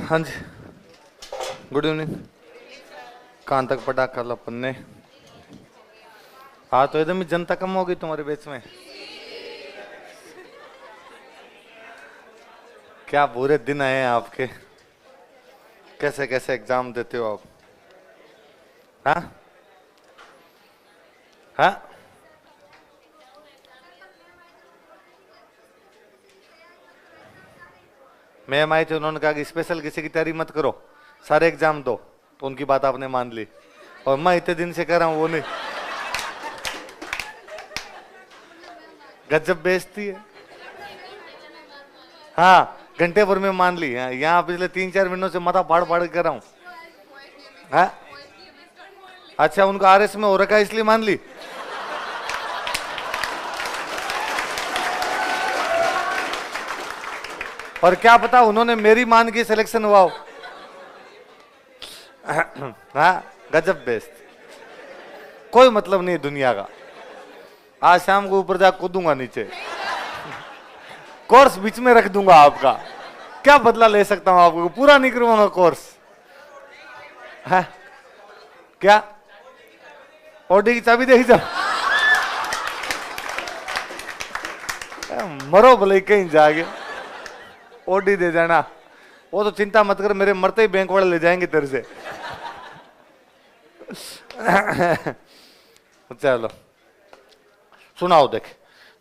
हाँ जी, good evening. कहाँ तक पढ़ा कल अपन ने? हाँ, तो एकदम ही जनता कम हो गई तुम्हारे बीच में। क्या बुरे दिन आए हैं आपके। कैसे कैसे एग्जाम देते हो आप? हाँ हाँ, मैम आए थे, उन्होंने कहा कि स्पेशल किसी की तैयारी मत करो, सारे एग्जाम दो। तो उनकी बात आपने मान ली, और मैं इतने दिन से कर रहा हूँ वो नहीं। गजब बेइज्जती है। हाँ, घंटे भर में मान ली। यहाँ पिछले 3-4 महीनों से माथा फाड़ फाड़ कर रहा हूँ। हाँ, अच्छा, उनका आरएस में हो रखा है इसलिए मान ली। और क्या पता उन्होंने मेरी मान की सिलेक्शन हुआ हो। हाँ, गजब बेस्ट। कोई मतलब नहीं दुनिया का। आज शाम को ऊपर जा कूदूंगा नीचे, कोर्स बीच में रख दूंगा आपका। क्या बदला ले सकता हूं आपको? पूरा नहीं करूंगा कोर्स। है क्या? ऑडी की चाबी दे जा, मरो भले कहीं जाके, ओडी दे जाना। वो तो चिंता मत कर, मेरे मरते ही बैंक वाले ले जाएंगे तेरे से। चलो सुनाओ। देख,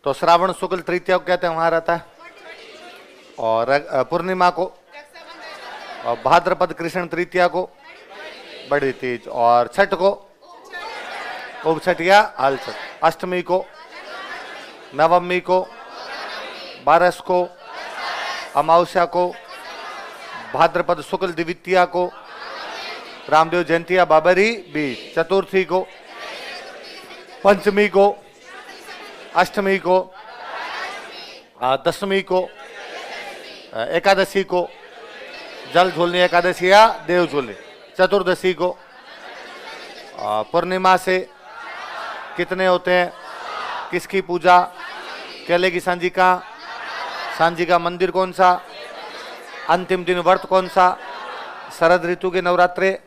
तो श्रावण शुक्ल तृतीया को क्या त्योहार आता है? और पूर्णिमा को, और भाद्रपद कृष्ण तृतीया को बड़ी तीज, और छठ को उपछठ या आलछठ, अष्टमी को, नवमी को, बारस को, अमावस्या को, भाद्रपद शुक्ल द्वितीया को, रामदेव जयंती या बाबरी बीज, चतुर्थी को, पंचमी को, अष्टमी को, दशमी को, एकादशी को, जल झूलनी एकादशी या देव झूलनी, चतुर्दशी को, पूर्णिमा से कितने होते हैं? किसकी पूजा? केले की सांझी का मंदिर कौन सा? अंतिम दिन व्रत कौन सा? शरद ऋतु के नवरात्रे,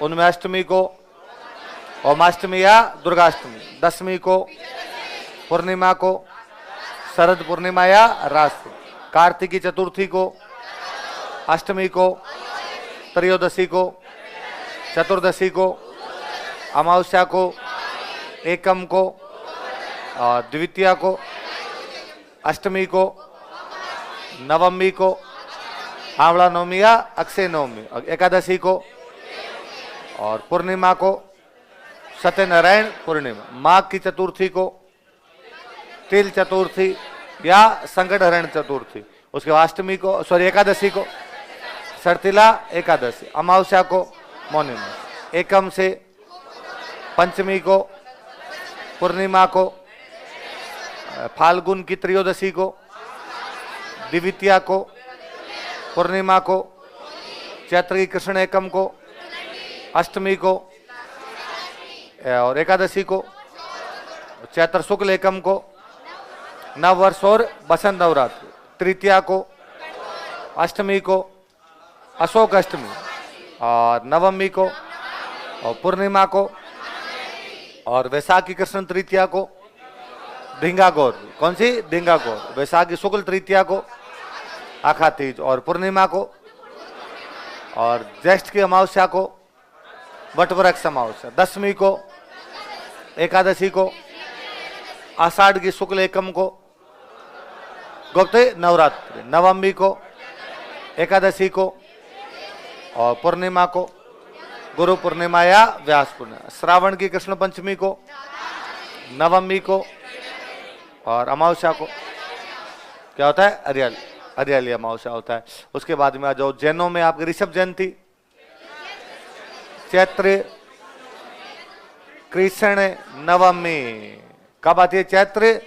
उनमें अष्टमी को, ओमाष्टमी या दुर्गाष्टमी, दशमी को, पूर्णिमा को, शरद पूर्णिमा या राष्ट्र, कार्तिकी चतुर्थी को, अष्टमी को, त्रयोदशी को, चतुर्दशी को, अमावस्या को, एकम को, द्वितीया को, अष्टमी को, नवमी को, आंवला नवमी या अक्षय नवमी, एकादशी को, और पूर्णिमा को सत्यनारायण पूर्णिमा, माघ की चतुर्थी को तिल चतुर्थी या संकटहरण चतुर्थी, उसके बाद अष्टमी को, सॉरी एकादशी को सरतिला एकादशी, अमावस्या को मौनिमा, एकम से पंचमी को, पूर्णिमा को, फाल्गुन की त्रयोदशी को, द्वितीया को, पूर्णिमा को, चैत्र की कृष्ण एकम को, अष्टमी को और एकादशी को, चैत्र शुक्ल एकम को, नव वर्ष और बसंत नवरात्र, तृतीया को, अष्टमी को, अशोक अष्टमी, और नवमी को, और पूर्णिमा को, और वैशाखी कृष्ण तृतीया को, ढींगा गौर, कौन सी? ढींगा गौर, वैशाखी शुक्ल तृतीया को आखा तीज, और पूर्णिमा को, और ज्येष्ठ की अमावस्या को वटवृक्ष अमावस्या, दशमी को, एकादशी को, आषाढ़ की शुक्ल एकम को गुप्त नवरात्रि, नवमी को, एकादशी को, और पूर्णिमा को गुरु पूर्णिमा या व्यास पूर्णिमा, श्रावण की कृष्ण पंचमी को, नवमी को, और अमावस्या को क्या होता है? हरियाली अमावस्या होता है। उसके बाद में आ जाओ जैनों में आपकी ऋषभ जयंती, चैत्र कृष्ण नवमी, कब आती है? चैत्र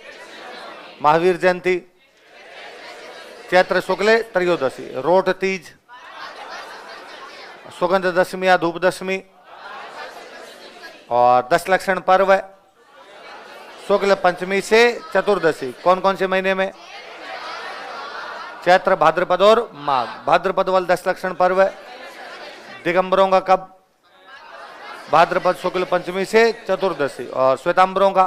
महावीर जयंती, चैत्र शुक्ल त्रयोदशी, रोट तीज, सुगंध दशमी या धूप दशमी, और 10 लक्षण पर्व शुक्ल पंचमी से चतुर्दशी, कौन कौन से महीने में? चैत्र, भाद्रपद और माघ। भाद्रपद वाले 10 लक्षण पर्व है। दिगंबरों का कब? भाद्रपद शुक्ल पंचमी से चतुर्दशी। और श्वेतांबरों का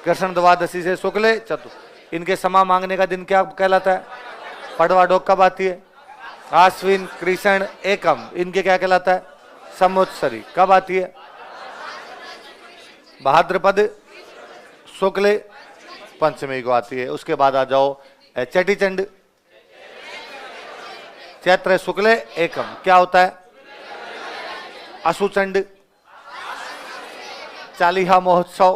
कृष्ण द्वादशी से शुक्ल चतुर्थ। इनके समा मांगने का दिन क्या कहलाता है? पड़वा डोक कब आती है? आश्विन कृष्ण एकम। इनके क्या कहलाता है? संवत्सरी। कब आती है? भाद्रपद शुक्ल पंचमी को आती है। उसके बाद आ जाओ चेटीचंड। चैत्र शुक्ल एकम क्या होता है? असुचंड, चालीहा महोत्सव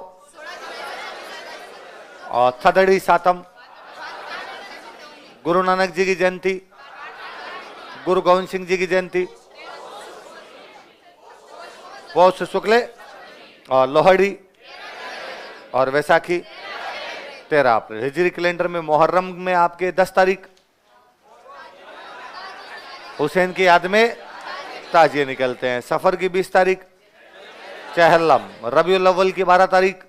और थदड़ी सातम। गुरु नानक जी की जयंती, गुरु गोविंद सिंह जी की जयंती, पौष शुक्ल और लोहड़ी और वैसाखी 13 अप्रैल। हिजरी कैलेंडर में मुहर्रम में आपके 10 तारीख हुसैन की याद में ताजिए निकलते हैं। सफर की 20 तारीख चहलम। रबीउल अव्वल की 12 तारीख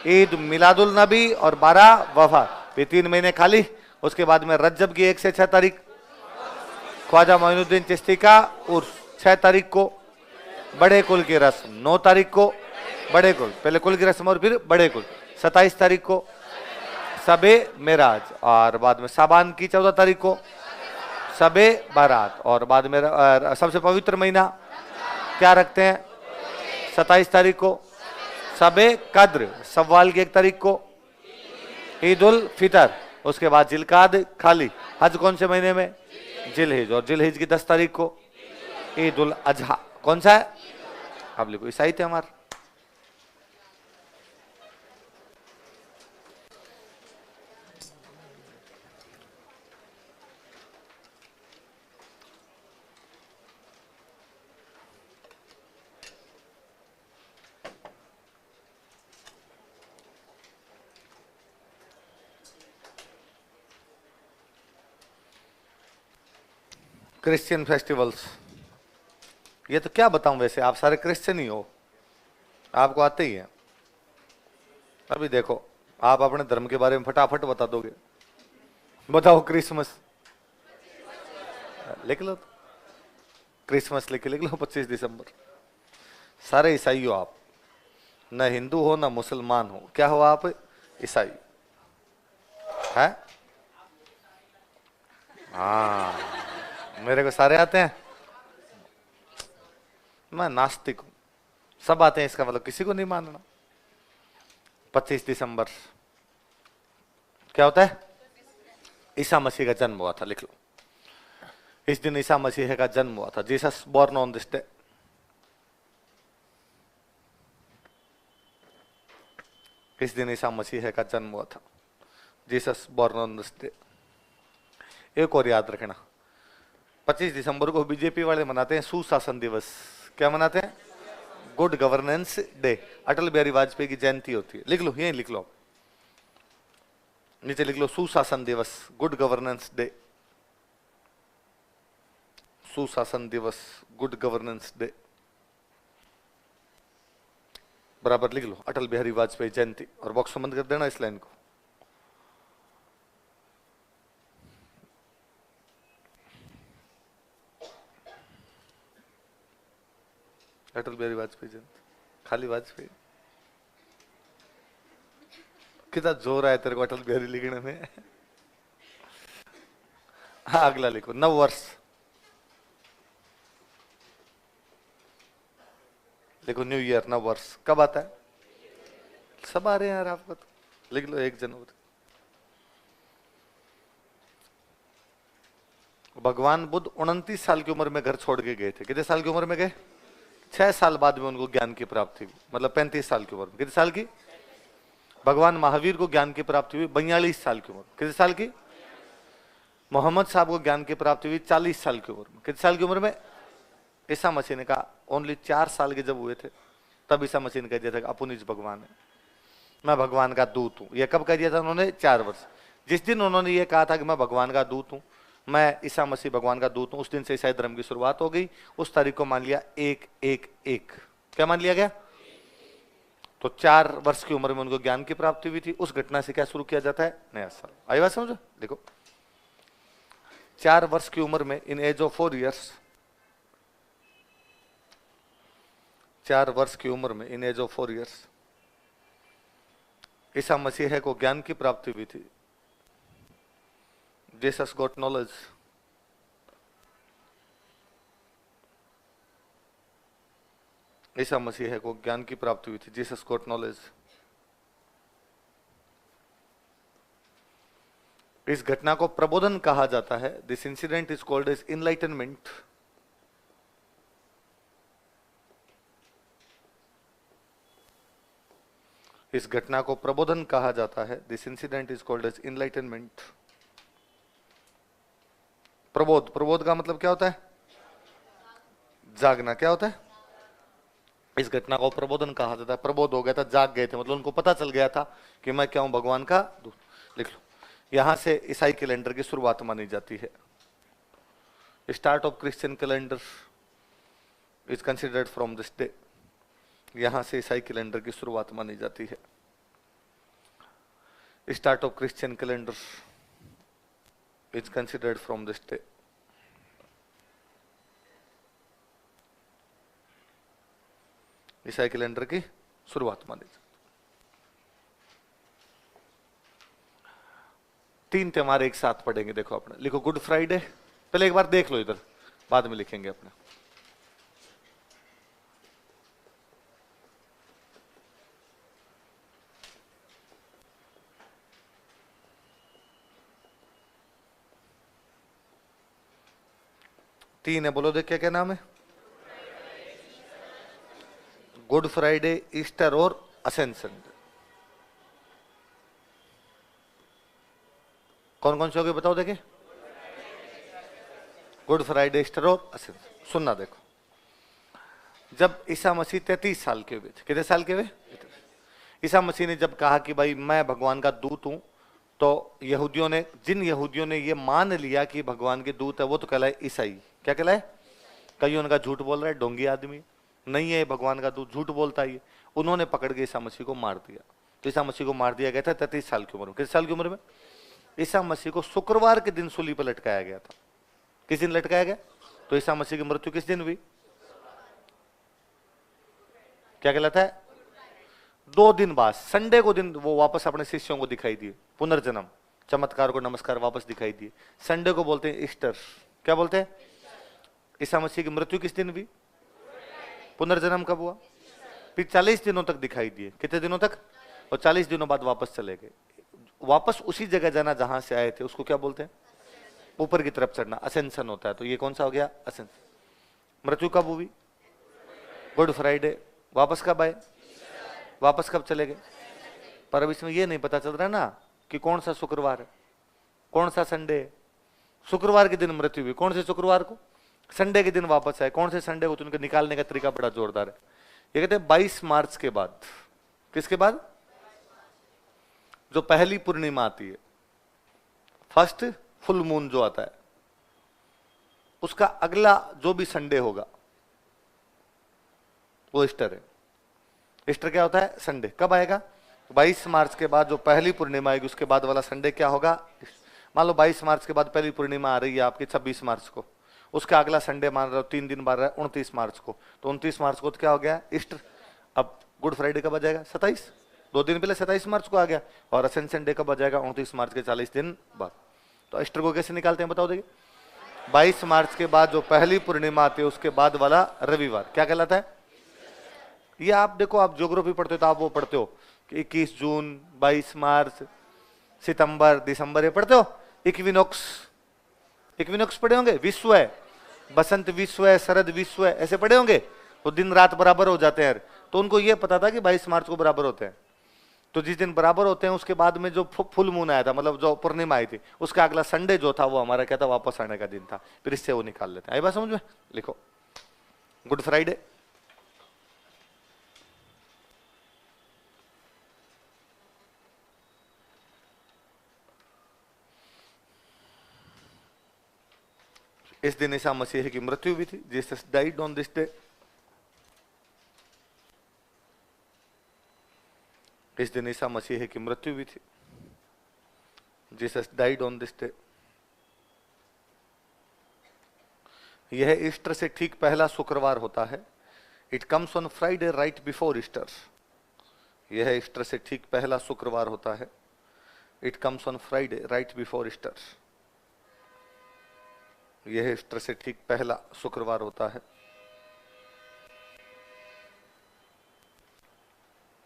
ईद मिलादुल नबी और 12 वफा। ये 3 महीने खाली। उसके बाद में रज्जब की 1 से 6 तारीख ख्वाजा मोइनुद्दीन चिश्ती का उर्स। 6 तारीख को बड़े कुल की रस्म। 9 तारीख को बड़े कुल, पहले कुल की रस्म और फिर बड़े कुल। 27 तारीख को सबे मेराज और बाद में साबान की 14 तारीख को सबे बारात। और बाद में सबसे पवित्र महीना क्या रखते हैं? 27 तारीख को सबे कद्र। सव्वाल की 1 तारीख को ईद उल फितर। उसके बाद जिलकाद खाली। हज कौन से महीने में? जिलहिज। और जिलहिज की 10 तारीख को ईद उल अजहा। कौन सा है? आप लिखो, ईसाई थे हमारे। क्रिश्चियन फेस्टिवल्स, ये तो क्या बताऊं, वैसे आप सारे क्रिश्चियन ही हो, आपको आते ही है। अभी देखो, आप अपने धर्म के बारे में फटाफट बता दोगे। बताओ क्रिसमस लिख लो, क्रिसमस लिख लो 25 दिसंबर। सारे ईसाई हो आप, न हिंदू हो न मुसलमान हो, क्या हो आप? ईसाई है। हाँ, मेरे को सारे आते हैं। मैं नास्तिक हूं, सब आते हैं, इसका मतलब किसी को नहीं मानना। 25 दिसंबर क्या होता है? ईसा मसीह का जन्म हुआ था। लिख लो, इस दिन ईसा मसीह का जन्म हुआ था। Jesus born on this day. इस दिन ईसा मसीह का जन्म हुआ था। Jesus born on this day. एक और याद रखना, 25 दिसंबर को बीजेपी वाले मनाते हैं सुशासन दिवस। क्या मनाते हैं? Good governance day. Atal Bihari Vajpayee की जयंती होती है। लिख लो, यही लिख लो, नीचे लिख लो सुशासन दिवस, गुड गवर्नेंस डे। सुशासन दिवस, गुड गवर्नेंस डे, बराबर लिख लो। अटल बिहारी वाजपेयी जयंती। और बॉक्स बंद कर देना इस लाइन को। अटल बिहारी वाजपेयी जयंती, खाली वाजपेयी। कितना जोर आया तेरे को अटल बिहारी लिखने में। हाँ, अगला लिखो, नव वर्ष। लिखो न्यू ईयर, नव वर्ष कब आता है? सब आ रहे हैं यार आपको तो। लिख लो 1 जनवरी। भगवान बुद्ध 29 साल की उम्र में घर छोड़ के गए थे। कितने साल की उम्र में गए? 6 साल बाद में उनको ज्ञान की प्राप्ति हुई, मतलब 35 साल की उम्र में। कितने साल की? भगवान महावीर को ज्ञान की प्राप्ति हुई 42 साल की उम्र। कितने साल की? मोहम्मद साहब को ज्ञान की प्राप्ति हुई 40 साल की उम्र में। कितने साल की उम्र में? ईसा मसीह ने कहा, ओनली 4 साल के जब हुए थे तब ईसा मसीह ने कह दिया था अपुन इस भगवान है, मैं भगवान का दूत हूं। यह कब कह दिया था उन्होंने? 4 वर्ष। जिस दिन उन्होंने ये कहा था कि मैं भगवान का दूत हूं, मैं ईसा मसीह भगवान का दूत हूं, उस दिन से ईसाई धर्म की शुरुआत हो गई। उस तारीख को मान लिया 1-1-1। क्या मान लिया गया? तो 4 वर्ष की उम्र में उनको ज्ञान की प्राप्ति हुई थी। उस घटना से क्या शुरू किया जाता है? नया साल। आई बात समझो? देखो 4 वर्ष की उम्र में इन एज ऑफ 4 ईयर्स, 4 वर्ष की उम्र में in age of 4 years Isa Masih को ज्ञान की प्राप्ति हुई थी। Jesus got knowledge. Isa Masih को ज्ञान की प्राप्ति हुई थी। Jesus got knowledge. इस घटना को प्रबोधन कहा जाता है। This incident is called as enlightenment. इस घटना को प्रबोधन कहा जाता है। This incident is called as enlightenment. प्रबोध, प्रबोध का मतलब क्या होता है? जागना। क्या होता है? इस घटना को प्रबोधन कहा जाता है। प्रबोध हो गया था, जाग गए थे, मतलब उनको पता चल गया था कि मैं क्या हूं, भगवान का दूत। लिख लो, यहां से ईसाई कैलेंडर की शुरुआत मानी जाती है। Start of Christian calendar is considered from this day. यहां से ईसाई कैलेंडर की शुरुआत मानी जाती है। Start of Christian calendar is considered from this day. ईसाई कैलेंडर की शुरुआत मानी जाती। 3 त्योहार एक साथ पढ़ेंगे। देखो अपने लिखो गुड फ्राइडे। पहले एक बार देख लो इधर, बाद में लिखेंगे अपने। तीन है, बोलो देख क्या क्या नाम है? गुड फ्राइडे, ईस्टर और असेंशन। कौन कौन से हो गए बताओ देखे? गुड फ्राइडे, ईस्टर और असेंशन। सुनना देखो, जब ईसा मसीह 33 साल के हुए थे। कितने साल के हुए? ईसा मसीह ने जब कहा कि भाई मैं भगवान का दूत हूं, तो यहूदियों ने, जिन यहूदियों ने ये मान लिया कि भगवान के दूत है, वो तो कहलाए ईसाई। क्या कहलाए? कई उनका झूठ बोल रहा है, ढोंगी आदमी नहीं है भगवान का दूत, झूठ बोलता है। उन्होंने पकड़ के ईसा मसीह को मार दिया। तो ईसा मसीह को मार दिया गया था 33 साल की उम्र में। किस साल की उम्र में? ईसा मसीह को शुक्रवार के दिन सूली पर लटकाया गया था। किस दिन लटकाया गया? तो ईसा मसीह की मृत्यु किस दिन हुई? क्या कहलाता है? 2 दिन बाद, संडे को दिन वो वापस अपने शिष्यों को दिखाई दिए। पुनर्जन्म, चमत्कार को नमस्कार वापस दिखाई दिए। संडे को बोलते हैं ईस्टर। क्या बोलते हैं? ईसा मसीह की मृत्यु किस दिन हुई? पुनर्जन्म कब हुआ? फिर 40 दिनों तक दिखाई दिए। कितने दिनों तक? और 40 दिनों बाद वापस चले गए। वापस उसी जगह जाना जहां से आए थे, उसको क्या बोलते हैं? ऊपर की तरफ चढ़ना, असेंशन होता है। तो ये कौन सा हो गया? असेंशन। मृत्यु कब हुई? Good Friday. वापस कब आए? वापस कब चले गए? पर अब इसमें ये नहीं पता चल रहा ना कि कौन सा शुक्रवार है, कौन सा संडे है। शुक्रवार के दिन मृत्यु हुई, कौन से शुक्रवार को? संडे के दिन वापस आए, कौन से संडे को? तो उनके निकालने का तरीका बड़ा जोरदार है। ये कहते हैं 22 मार्च के बाद। किसके बाद? जो पहली पूर्णिमा आती है, फर्स्ट फुल मून जो आता है, उसका अगला जो भी संडे होगा वो ईस्टर है। ईस्टर क्या होता है? संडे। कब आएगा? 22 मार्च के बाद जो पहली पूर्णिमा आएगी, उसके बाद वाला संडे क्या होगा? मान लो 22 मार्च के बाद पहली पूर्णिमा आ रही है आपकी 26 मार्च को, उसका अगला संडे मान रहे हो 3 दिन बाद रहा है 29 मार्च को, तो 29 मार्च को तो क्या हो गया? ईस्टर। अब गुड फ्राइडे कब आ जाएगा? 27। 2 दिन पहले 27 मार्च को आ गया। और असेंशन डे कब आ जाएगा? 29 मार्च के 40 दिन बाद। तो ईस्टर को कैसे निकालते हैं बताओ देखिए? 22 मार्च के बाद जो पहली पूर्णिमा आती है, उसके बाद वाला रविवार क्या कहलाता है? ये आप देखो, आप ज्योग्राफी पढ़ते हो तो आप वो पढ़ते हो कि 21 जून, 22 मार्च, सितंबर, दिसंबर, ये पढ़ते हो। इक्विनॉक्स, इक्विनॉक्स पढ़े होंगे। विश्व है, बसंत विश्व है, शरद विश्व है, ऐसे पढ़े होंगे। तो दिन रात बराबर हो जाते हैं। तो उनको ये पता था कि 22 मार्च को बराबर होते हैं। तो जिस दिन बराबर होते हैं, उसके बाद में जो फुल मून आया था, मतलब जो पूर्णिमा आई थी, उसका अगला संडे जो था वो हमारा क्या था? वापस आने का दिन था। फिर इससे वो निकाल लेते हैं। आई बात समझ में? लिखो गुड फ्राइडे, इस दिन ईसा मसीह की मृत्यु हुई थी। Jesus died on this day. इस दिन ईसा मसीह की मृत्यु हुई थी। Jesus died on this day. यह ईस्टर से ठीक पहला शुक्रवार होता है। It comes on Friday right before Easter. यह ईस्टर से ठीक पहला शुक्रवार होता है। It comes on Friday right before Easter. यह ईस्टर से ठीक पहला शुक्रवार होता है।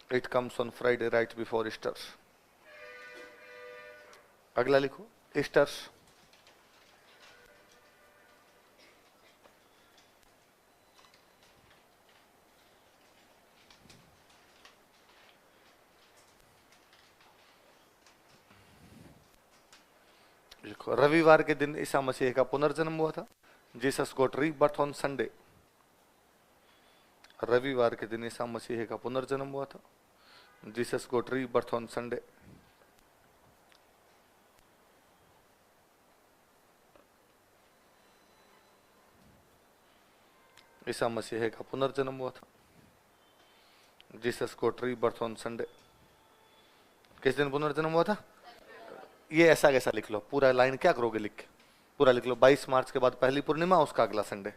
It comes on Friday right before Easter. अगला लिखो, ईस्टर। लिखो, रविवार के दिन ईसा मसीह का पुनर्जन्म हुआ था। Jesus got rebirth on Sunday. रविवार के दिन ईसा मसीह का पुनर्जन्म हुआ था। Jesus got rebirth on Sunday. Isa मसीह का पुनर्जन्म हुआ था। Jesus got rebirth on Sunday. किस दिन पुनर्जन्म हुआ था? ये ऐसा कैसा लिख लो, पूरा लाइन क्या करोगे लिख के, पूरा लिख लो। 22 मार्च के बाद पहली पूर्णिमा, उसका अगला संडे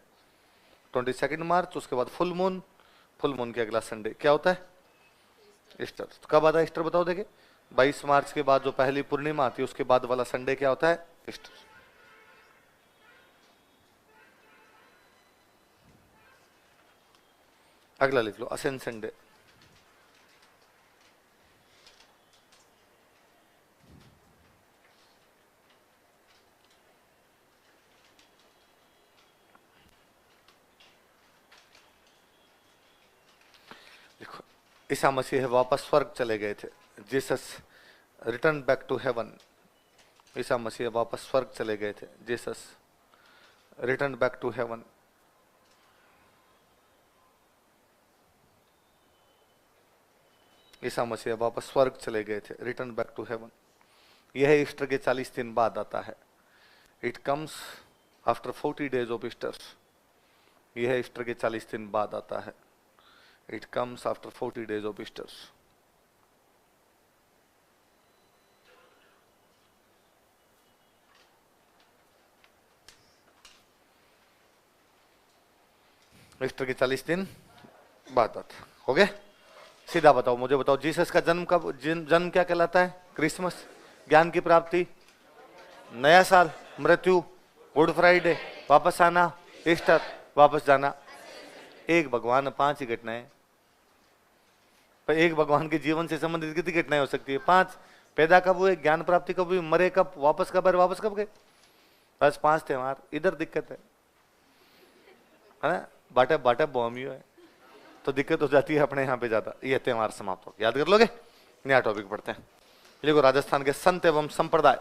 22 मार्च, उसके बाद फुल मून, फुल मून के अगला संडे क्या होता है? ईस्टर। तो कब आता है ईस्टर बताओ देखे? 22 मार्च के बाद जो पहली पूर्णिमा आती है उसके बाद वाला संडे क्या होता है? ईस्टर। अगला लिख लो, असेंशन डे। देखो, ईसा मसीह वापस स्वर्ग चले गए थे। Jesus return back to heaven. Isa Masih वापस स्वर्ग चले गए थे। Jesus return back to heaven. Isa Masih वापस स्वर्ग चले गए थे, रिटर्न बैक टू हेवन। यह ईस्टर के 40 दिन बाद आता है। It comes after 40 days of Easter. यह ईस्टर के 40 दिन बाद आता है। It comes after 40 days of Easter. Easter के 40 दिन बाद आता। हो गया? सीधा बताओ, मुझे बताओ, जीसस का जन्म कब, जन्म क्या कहलाता है? क्रिसमस। ज्ञान की प्राप्ति, नया साल, मृत्यु, गुड फ्राइडे, वापस आना, ईस्टर, वापस जाना। एक भगवान, 5 ही घटनाएं। पर एक भगवान के जीवन से संबंधित कितनी घटनाएं हो सकती है? 5। पैदा कब हुए, ज्ञान प्राप्ति कब हुई, मरे कब, वापस कब आए, वापस कब गए? बस 5 त्योहार। इधर दिक्कत है ना? बाटा बाटा बोमियो है तो दिक्कत हो जाती है अपने यहाँ पे ज्यादा। ये त्योहार समाप्त हो, याद कर लोगे? नया टॉपिक पढ़ते हैं। देखो, राजस्थान के संत एवं संप्रदाय।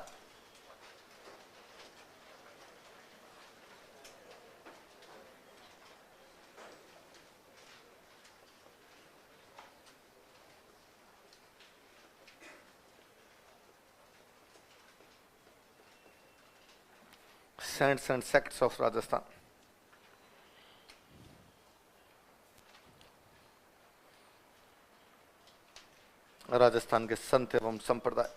Saints and sects of Rajasthan. Rajasthan के संत एवं संप्रदाय।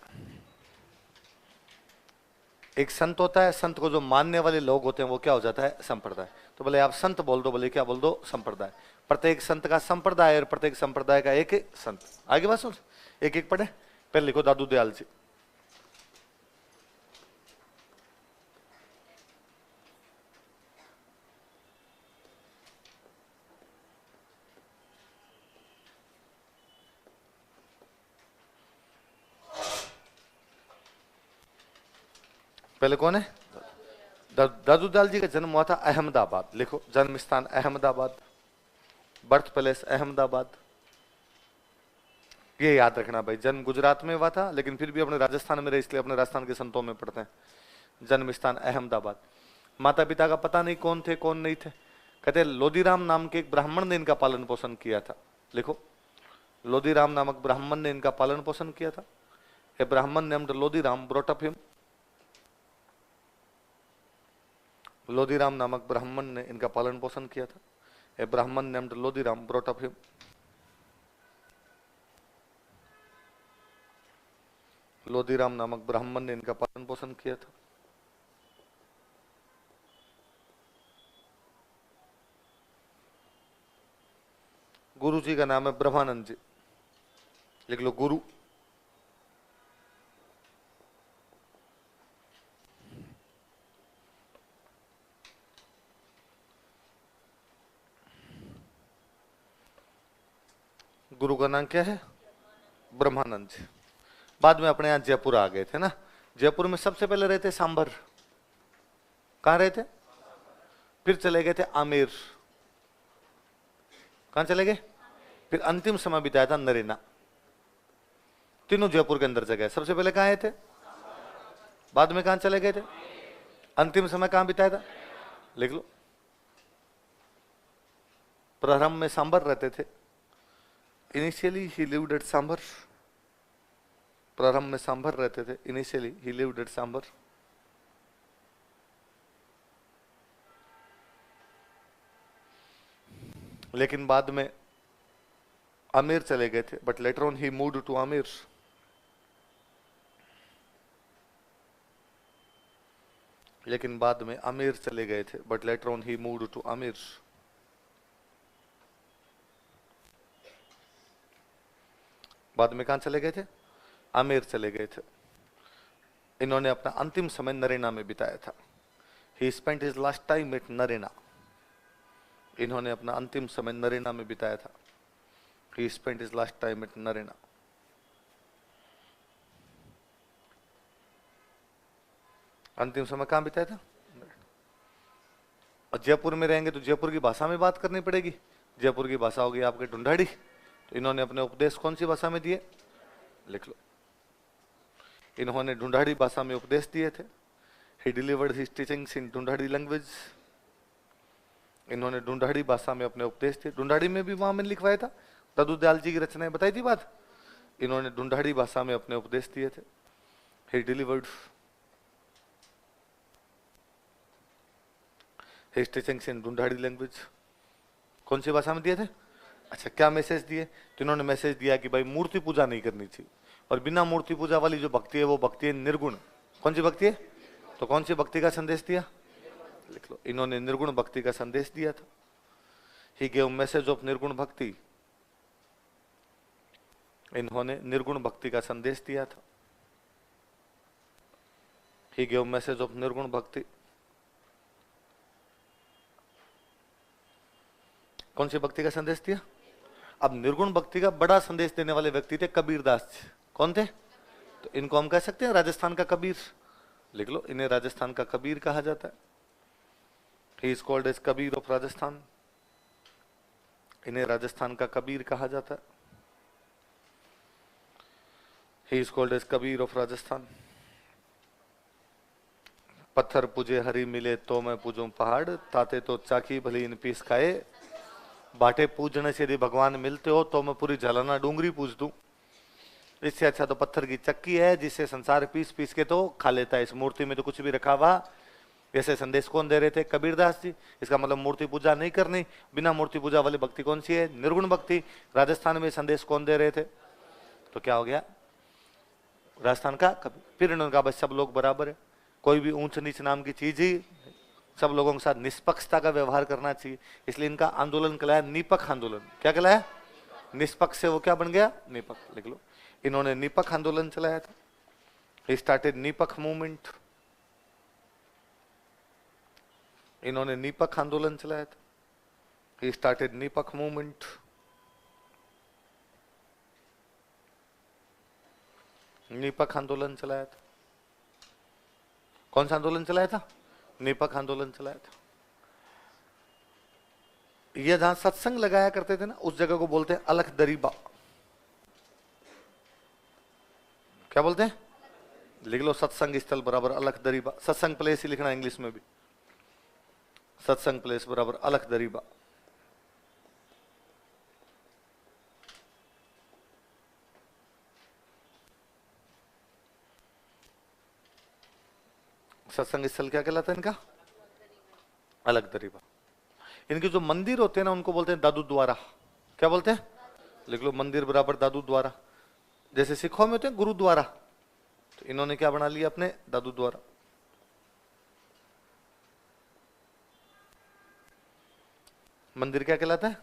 एक संत होता है, संत को जो मानने वाले लोग होते हैं वो क्या हो जाता है? संप्रदाय। तो बोले आप संत बोल दो, बोले क्या बोल दो? संप्रदाय। प्रत्येक संत का संप्रदाय और प्रत्येक संप्रदाय का एक संत। आगे बात सुन, एक एक पढ़े। पहले लिखो दादू दयाल जी। पहले कौन है? दादू दयाल जी का जन्म हुआ था अहमदाबाद। लिखो, जन्म स्थान अहमदाबाद, बर्थ प्लेस अहमदाबाद। ये याद रखना भाई। जन्म गुजरात में हुआ था लेकिन फिर भी अपने राजस्थान में रहे, इसलिए अपने राजस्थान के संतों में पढ़ते हैं। जन्म स्थान अहमदाबाद। माता पिता का पता नहीं कौन थे कौन नहीं थे। कहते लोदीराम नाम के एक ब्राह्मण ने इनका पालन पोषण किया था। लिखो, लोदीराम नामक ब्राह्मण ने इनका पालन पोषण किया था। ए ब्राह्मण नेम्ड लोदीराम ब्रॉट अप हिम। लोदीराम नामक ब्राह्मण ने इनका पालन पोषण किया था। ए ब्राह्मण नेम्ड लोदीराम ब्रॉट अप हिम। लोधीराम नामक ब्राह्मण ने इनका पालन पोषण किया था। गुरु जी का नाम है ब्रह्मानंद जी, लिख लो गुरु। गुरु का नाम क्या है? ब्रह्मानंद जी। बाद में अपने यहाँ जयपुर आ गए थे ना। जयपुर में सबसे पहले रहते सांभर। कहाँ रहते? फिर चले गए थे आमेर। कहाँ चले गए? फिर अंतिम समय बिताया था नरेना। तीनों जयपुर के अंदर जगह। सबसे पहले कहाँ आए थे? बाद में कहाँ चले गए थे? अंतिम समय कहाँ बिताया था? लिख लो। प्रारंभ में सांभर रहते थे। Initially he lived at Sambhar. प्रारंभ में सांभर रहते थे। Initially he lived at Sambhar. लेकिन बाद में आमेर चले गए थे, but later on he moved to Amer. लेकिन बाद में आमेर चले गए थे, but later on he moved to Amer. बाद में कहां चले गए थे? आमेर चले गए थे। इन्होंने अपना अंतिम समय नरेना में बिताया था। He spent his last time at Narena. इन्होंने अपना अंतिम समय नरेना में बिताया था। He spent his last time at Narena. अंतिम समय कहां बिताया था? और जयपुर में रहेंगे तो जयपुर की भाषा में बात करनी पड़ेगी। जयपुर की भाषा होगी आपके ढूंढाड़ी। तो इन्होंने अपने उपदेश कौन सी भाषा में दिए? लिख लो। इन्होंने ढूंढाड़ी भाषा में उपदेश दिए थे। He delivered his teachings in Dhundhari language. इन्होंने ढूंढाड़ी भाषा में अपने उपदेश दिए। ढूंढाड़ी में भी वहां मैंने लिखवाया था। दादू दयाल जी की रचनाएं बताई थी बात। इन्होंने ढूंढाड़ी भाषा में अपने उपदेश दिए थे। He delivered his teachings in Dhundhari language. कौन सी भाषा में दिए थे? अच्छा, क्या मैसेज दिए? तो इन्होंने मैसेज दिया कि भाई मूर्ति पूजा नहीं करनी चाहिए, और बिना मूर्ति पूजा वाली जो भक्ति है वो भक्ति है निर्गुण। कौन सी भक्ति है? तो कौन सी भक्ति का संदेश दिया? लिख लो। इन्होंने निर्गुण भक्ति का संदेश दिया था। He gave मैसेज ऑफ निर्गुण भक्ति। इन्होंने निर्गुण भक्ति का संदेश दिया था। He gave मैसेज ऑफ निर्गुण भक्ति। कौन सी भक्ति का संदेश दिया? अब निर्गुण भक्ति का बड़ा संदेश देने वाले व्यक्ति थे कबीरदास जी। कौन थे? तो इनको हम कह सकते हैं राजस्थान का कबीर। लिख लो, इन्हें राजस्थान का कबीर कहा जाता है। He is called as Kabir of Rajasthan. इन्हें राजस्थान का कबीर कहा जाता है। He is called as Kabir of Rajasthan. पत्थर पूजे हरी मिले तो मैं पूजूं पहाड़, ताते तो चाकी भली इन पीस खाए। बाटे पूजने से यदि भगवान मिलते हो तो मैं पूरी जलाना डूंगरी पूज दूं। इससे अच्छा तो पत्थर की चक्की है जिससे संसार पीस पीस के तो खा लेता है। इस मूर्ति में तो कुछ भी रखा हुआ। ऐसे संदेश कौन दे रहे थे? कबीरदास जी। इसका मतलब मूर्ति पूजा नहीं करनी। बिना मूर्ति पूजा वाली भक्ति कौन सी है? निर्गुण भक्ति। राजस्थान में संदेश कौन दे रहे थे? तो क्या हो गया? राजस्थान का कबीर। फिर इन्होंने कहा बस सब लोग बराबर है, कोई भी ऊंच नीच नाम की चीज ही, सब लोगों के साथ निष्पक्षता का व्यवहार करना चाहिए। इसलिए इनका आंदोलन कहलाया निपक्ष आंदोलन। क्या कहलाया? निष्पक्ष से वो क्या बन गया? निपक्ष। लिख लो। इन्होंने निपक्ष आंदोलन चलाया था। He started Nipaksh movement. इन्होंने निपक्ष आंदोलन चलाया था। He started Nipaksh movement. Nipaksh आंदोलन चलाया था। कौन सा आंदोलन चलाया था? निपक्ष आंदोलन चलाया था। ये जहां सत्संग लगाया करते थे ना, उस जगह को बोलते हैं अलख दरीबा। क्या बोलते हैं? लिख लो, सत्संग स्थल बराबर अलख दरीबा। सत्संग प्लेस ही लिखना इंग्लिश में भी। सत्संग प्लेस बराबर अलख दरीबा। सत्संग स्थल क्या कहलाता है इनका? अलग दरीबा। इनके जो मंदिर होते हैं ना उनको बोलते हैं दादू द्वारा। क्या बोलते हैं? लिख लो, मंदिर बराबर दादू द्वारा। जैसे सिखों में होते हैं गुरुद्वारा, तो इन्होंने क्या बना लिया अपने दादू द्वारा। मंदिर क्या कहलाता है?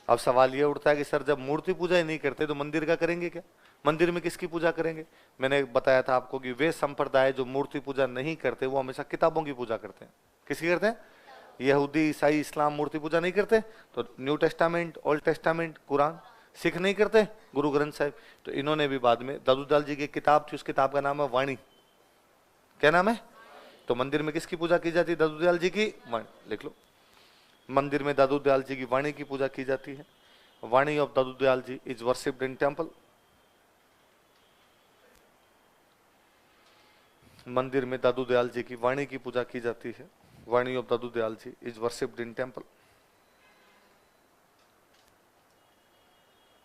अब सवाल ये उठता है कि सर जब मूर्ति पूजा ही नहीं करते तो मंदिर का करेंगे क्या? मंदिर में किसकी पूजा करेंगे? मैंने बताया था आपको कि वे संप्रदाय जो मूर्ति पूजा नहीं करते वो हमेशा किताबों की पूजा करते हैं। किसकी करते हैं? यहूदी, ईसाई, इस्लाम मूर्ति पूजा नहीं करते। तो new testament, old testament, Quran. Sikh नहीं करते, गुरु ग्रंथ साहिब। तो इन्होंने भी बाद में, दादू दयाल जी की किताब थी, उस किताब का नाम है वाणी। क्या नाम है? तो मंदिर में किसकी पूजा की जाती है? दादू दयाल जी की वाणी। लिख लो, मंदिर में दादू दयाल जी की वाणी की पूजा की जाती है। Vani of Dadu Dayal ji is worshipped in temple. मंदिर में दादू दयाल जी की वाणी की पूजा की जाती है। Vani of Dadu Dayal ji is worshipped in temple.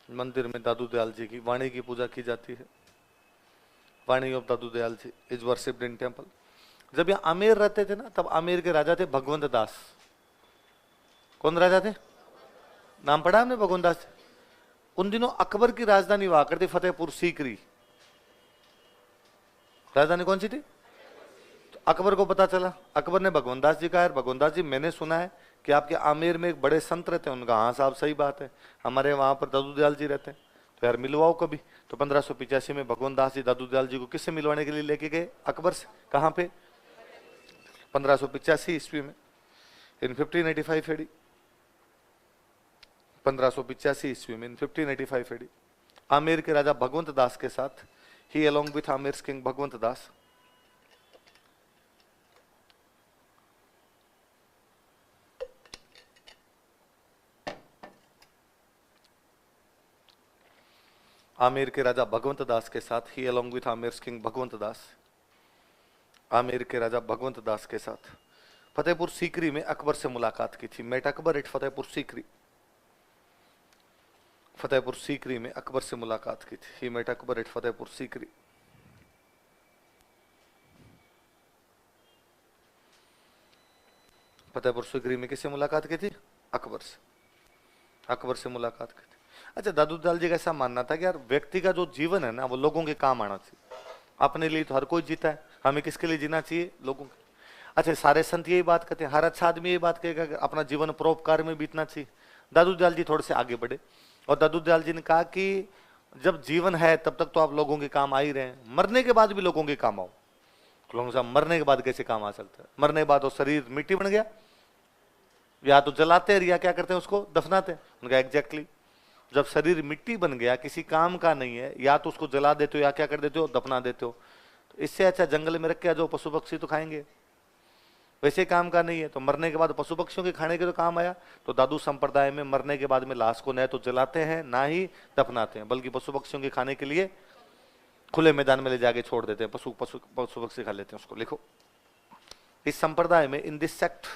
मंदिर में दादू दयाल जी की वाणी की पूजा की जाती है। Vani of Dadu Dayal ji is worshipped in temple. जब यहाँ आमेर रहते थे ना, तब आमेर के राजा थे भगवंत दास। कौन राजा थे? नाम पढ़ा हमने, भगवंत दास। उन दिनों अकबर की राजधानी हुआ करती फतेहपुर सीकरी। राजधानी कौन सी थी? तो अकबर को पता चला, अकबर ने भगवंत दास जी कहा, भगवंत दास जी मैंने सुना है कि आपके आमेर में एक बड़े संत रहते हैं। उनका हाँ साहब सही बात है, हमारे वहां पर दादू दयाल जी रहते हैं, तो यार मिलवाओ कभी। तो 1585 में भगवंत दास जी दादू दयाल जी को किससे मिलवाने के लिए लेके गए? अकबर से। कहाँ पे? 1585 ईस्वी में, इन 1585 एडी। 1585 ईस्वी में, इन 1585 एडी, आमेर के राजा भगवंत दास के साथ, ही अलोंग विथ आमेर किंग भगवंत दास, आमेर के राजा भगवंत दास के साथ, ही अलोंग विथ आमेर किंग भगवंत दास, आमेर के राजा भगवंत दास के साथ फतेहपुर सीकरी में अकबर से मुलाकात की थी। Met Akbar at Fatehpur Sikri. फतेहपुर सीकरी में अकबर से मुलाकात की थी। He met Akbar at Fatehpur Sikri. Fatehpur Sikri में किससे मुलाकात की थी? अकबर से। अकबर से मुलाकात की थी। अच्छा, दादू दयाल जी का ऐसा मानना था कि यार व्यक्ति का जो जीवन है ना वो लोगों के काम आना चाहिए। अपने लिए तो हर कोई जीता है, हमें किसके लिए जीना चाहिए? लोगों के। अच्छा, सारे संत यही बात कहते हैं, हर अच्छा आदमी यही बात कहेगा कि अपना जीवन परोपकार में बीतना चाहिए। दादू दयाल जी थोड़े से आगे बढ़े और दादू दयाल जी ने कहा कि जब जीवन है तब तक तो आप लोगों के काम आ ही रहे हैं, मरने के बाद भी लोगों के काम आओ। लोगों साहब मरने के बाद कैसे काम आ सकता है? मरने के बाद तो शरीर मिट्टी बन गया, या तो जलाते हैं या क्या करते हैं उसको दफनाते हैं। उनका एग्जैक्टली, जब शरीर मिट्टी बन गया किसी काम का नहीं है, या तो उसको जला देते हो या क्या कर देते हो, दफना देते हो। तो इससे अच्छा जंगल में रख के जो पशु पक्षी तो खाएंगे, वैसे काम का नहीं है। तो मरने के बाद पशु पक्षियों के खाने के तो काम आया। तो दादू संप्रदाय में मरने के बाद में लाश को न तो जलाते हैं ना ही दफनाते हैं, बल्कि पशु पक्षियों के खाने के लिए खुले मैदान में ले जाके छोड़ देते हैं, पशु पक्षी खा लेते हैं उसको। लिखो, इस संप्रदाय में, इन दिस सेक्ट,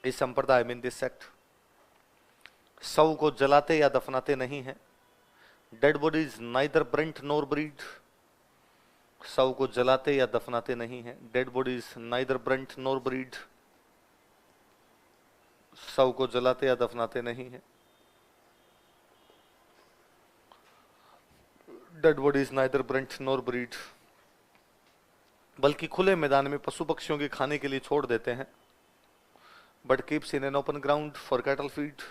इस संप्रदाय में, इन दिस सेक्ट, शव को जलाते या दफनाते नहीं है। डेड बॉडीज नाइदर ब्रेंट नोर ब्रीड। शव को जलाते या दफनाते नहीं है। डेड बॉडीज नाइदर ब्रेंट नोर ब्रीड। शव को जलाते या दफनाते नहीं है। डेड बॉडीज नाइदर ब्रेंट नोर ब्रीड, बल्कि खुले मैदान में पशु पक्षियों के खाने के लिए छोड़ देते हैं। But keeps in an open ground for cattle feed,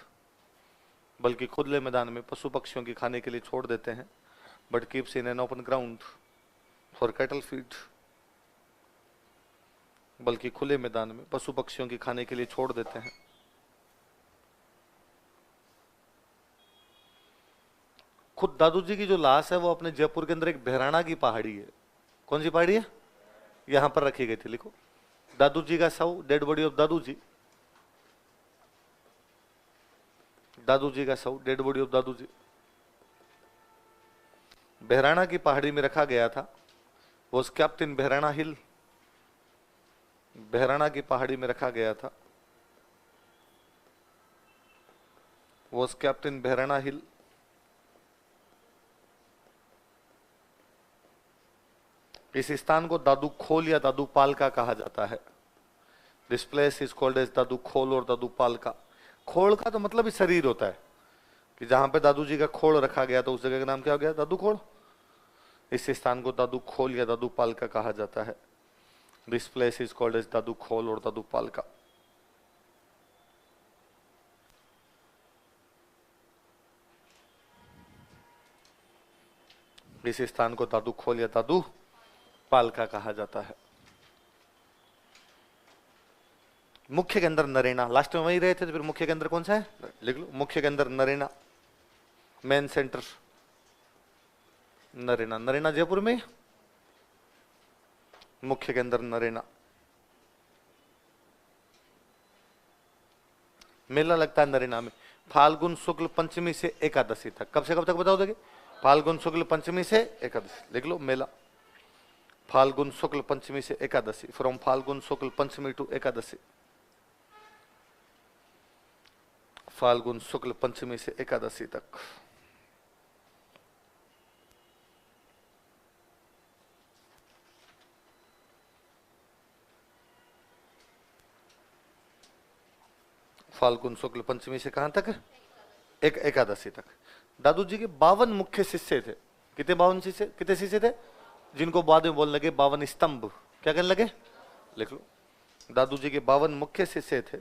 बल्कि खुले मैदान में पशु पक्षियों के खाने के लिए छोड़ देते हैं। But keeps in an open ground for cattle feed, बल्कि खुले मैदान में पशु पक्षियों के खाने के लिए छोड़ देते हैं। खुद दादू जी की जो लाश है वो अपने जयपुर के अंदर एक बहराना की पहाड़ी है। कौन सी पहाड़ी है? यहां पर रखी गई थी। लिखो, दादू जी का शव, dead body of Dadu ji, Dadu जी का शव, डेड बॉडी ऑफ दादू जी बहराना की पहाड़ी में रखा गया था। वॉज केप्ट इन बहराना हिल, बहराना की पहाड़ी में रखा गया था। वॉज केप्ट इन बहराना हिल। इस स्थान को दादू खोल या दादू पालका कहा जाता है। This place is called as Dadu Khol और दादू पालका। खोल का तो मतलब ही शरीर होता है, कि जहां पे दादू जी का खोड़ रखा गया तो उस जगह का नाम क्या हो गया? दादू खोड़। इस स्थान को दादू खोल या दादू पालका कहा जाता है। This place is called as Dadu Khol और दादू पालका। इस स्थान को दादू खोल या दादू पालका कहा जाता है। मुख्य के अंदर नरेना, लास्ट में वही रहे थे तो फिर मुख्य के अंदर कौन सा है? लिख लो, मुख्य के अंदर नरेना, मेन सेंटर नरेना। नरेना जयपुर में, मुख्य के अंदर नरेना। मेला लगता है नरेना में फाल्गुन शुक्ल पंचमी से एकादशी तक। कब से कब तक बताओ देंगे? फाल्गुन शुक्ल पंचमी से एकादशी। लिख लो मेला, फाल्गुन शुक्ल पंचमी से एकादशी, फ्रॉम फाल्गुन शुक्ल पंचमी टू एकादशी। फाल्गुन शुक्ल पंचमी से एकादशी तक। फाल्गुन शुक्ल पंचमी से कहां तक? एकादशी तक। दादू जी के 52 मुख्य शिष्य थे। कितने 52 शिष्य? कितने शिष्य थे? जिनको बाद में बोलने लगे 52 स्तंभ। क्या कहने लगे? लिख लो, दादू जी के 52 मुख्य शिष्य थे।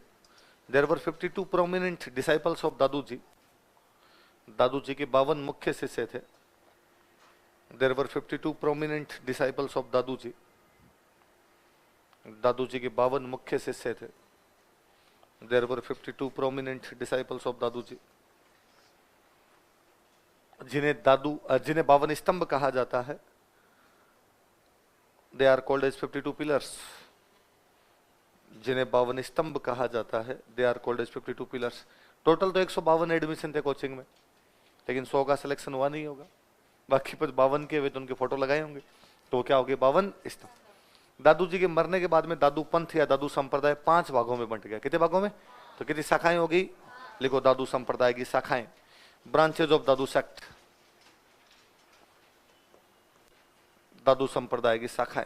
There were 52 prominent disciples of Dadu ji. Dadu ji के 52 मुख्य शिष्य थे। There were 52 prominent disciples of Dadu ji. Dadu ji के 52 मुख्य शिष्य थे। There were 52 prominent disciples of Dadu ji, जिन्हें 52 स्तंभ कहा जाता है। They are called as 52 pillars. जिन्हें 52 स्तंभ कहा जाता है, they are called as 52 pillars. Total तो 152 एडमिशन थे कोचिंग में, लेकिन 100 का सिलेक्शन हुआ नहीं होगा। बाकी 52 के हुए तो उनके फोटो लगाए होंगे, तो क्या हो गए? 52 स्तंभ। दादू जी के मरने के बाद में दादू पंथ या दादू संप्रदाय 5 भागों में बंट गया। कितने भागों में? तो कितनी शाखाएं होगी? लिखो, दादू संप्रदाय की शाखाएं, ब्रांचेज ऑफ दादू सेक्ट। दादू संप्रदाय की शाखाएं।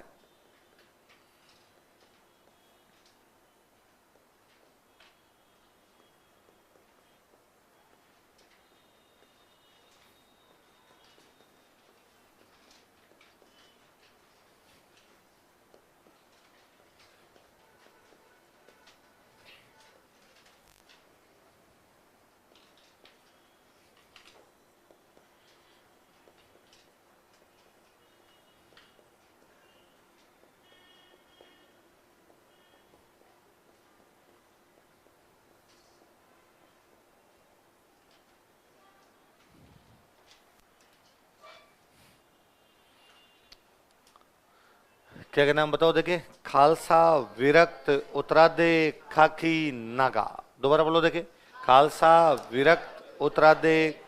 क्या क्या नाम बताओ? देखे, खालसा, विरक्त, उत्तरादे, खाकी, नागा। दोबारा बोलो देखे, खालसा, विरक्त, उत्तरादे।